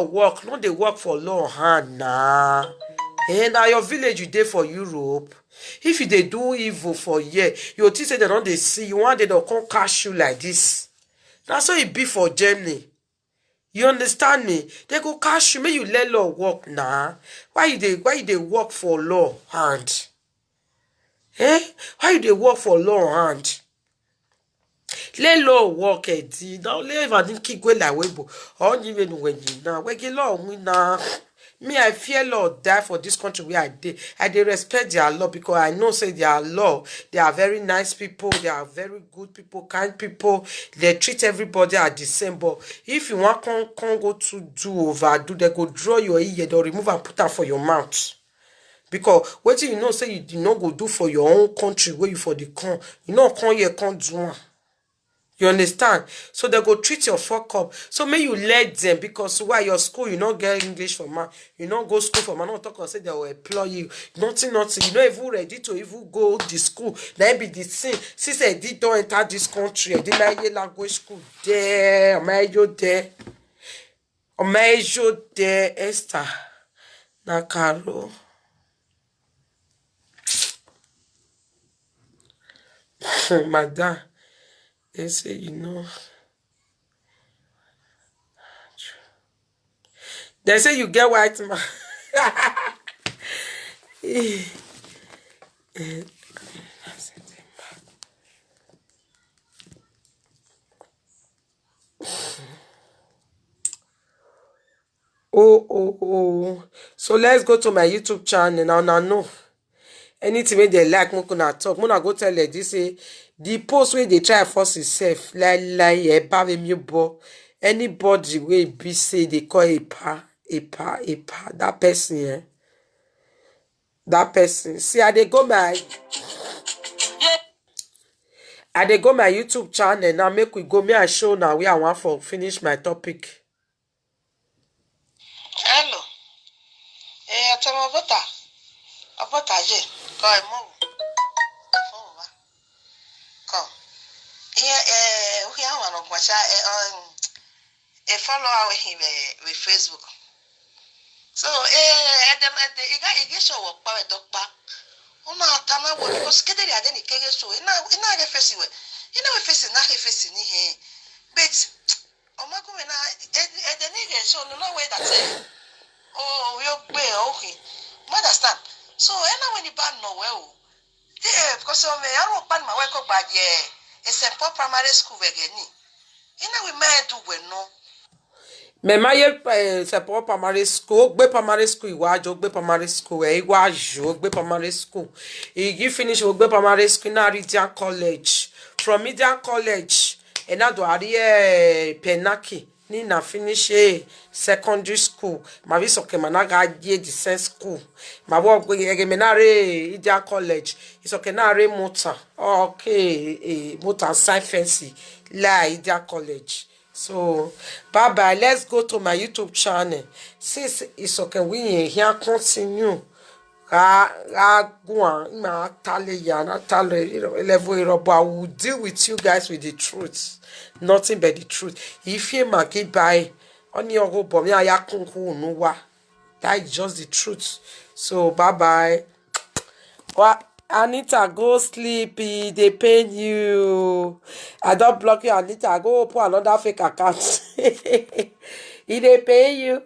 work. Not they work for law hand, nah. Now your village you dey for Europe. If they do evil for year, you think say they don't they see you want they don't come catch you like this. That's how it be for Germany. You understand me? They go catch you. May you let law work now. Why they work for law hand? Why they work for law hand? Let law work now let even keep going like webo. Or even when you now we get law win now. Me, I fear law die for this country where I dey respect their law because I know say their law, they are very nice people, they are very good people, kind people, they treat everybody at the same. But if you want can't go to do overdo, they go draw your ear, they'll remove and put am for your mouth. Because what you know say you did not go do for your own country where you for the con, you know come here can't do one. You understand? So they go treat your fuck up. So may you let them, because why your school you not get English for man, you not go school for man. Not talk and say they will employ you. Nothing. You not even ready to even go the school. That be the thing. Since I did don't enter this country, I did my language school there. There, Esther. Nakaro. Madam, they say you know. They say you get white man. Oh. So let's go to my YouTube channel now. Now, no. Anything wey they like, Mukuna talk. Muna go tell her this say the post where they try force itself. Like, bo. Anybody wey be say they call a pa. That person, eh? That person. See, I dey go my YouTube channel now. Make we go. Me and show now where I want for finish my topic. Hello. Atama bota. Abota je. Ko e mo. Come. We have one of my a follower with him with Facebook. So you get show up by doctor. Una tama wo because kedere ade ni kege show. Ina ge face we. Ina we face na ge face ni he. But omago we na the nigga show no way that oh we be okay. Understand? So when you ban no well. Yeah, because me I don't ban my work by it's a primary school again. We may do we no. Me maye support primary school, gbe primary school iwajo, gbe primary school iwajo, gbe primary school. You finish gbe primary school na Midian College. From Midian College, and now do Penaki. Ni na finish secondary school. Ma vi soke managa die the same school. Ma wo gbe menare Midian College. Isoke na re Mota. Okay, Mota science fancy la Midian College. So, bye-bye. Let's go to my YouTube channel. Since it's okay, we here continue. I will deal with you guys with the truth. Nothing but the truth. If you make by on your go, that is just the truth. So, bye-bye. What? Anita, go sleepy. They pain you. I don't block you, Anita. Go open another fake account. He they pay you.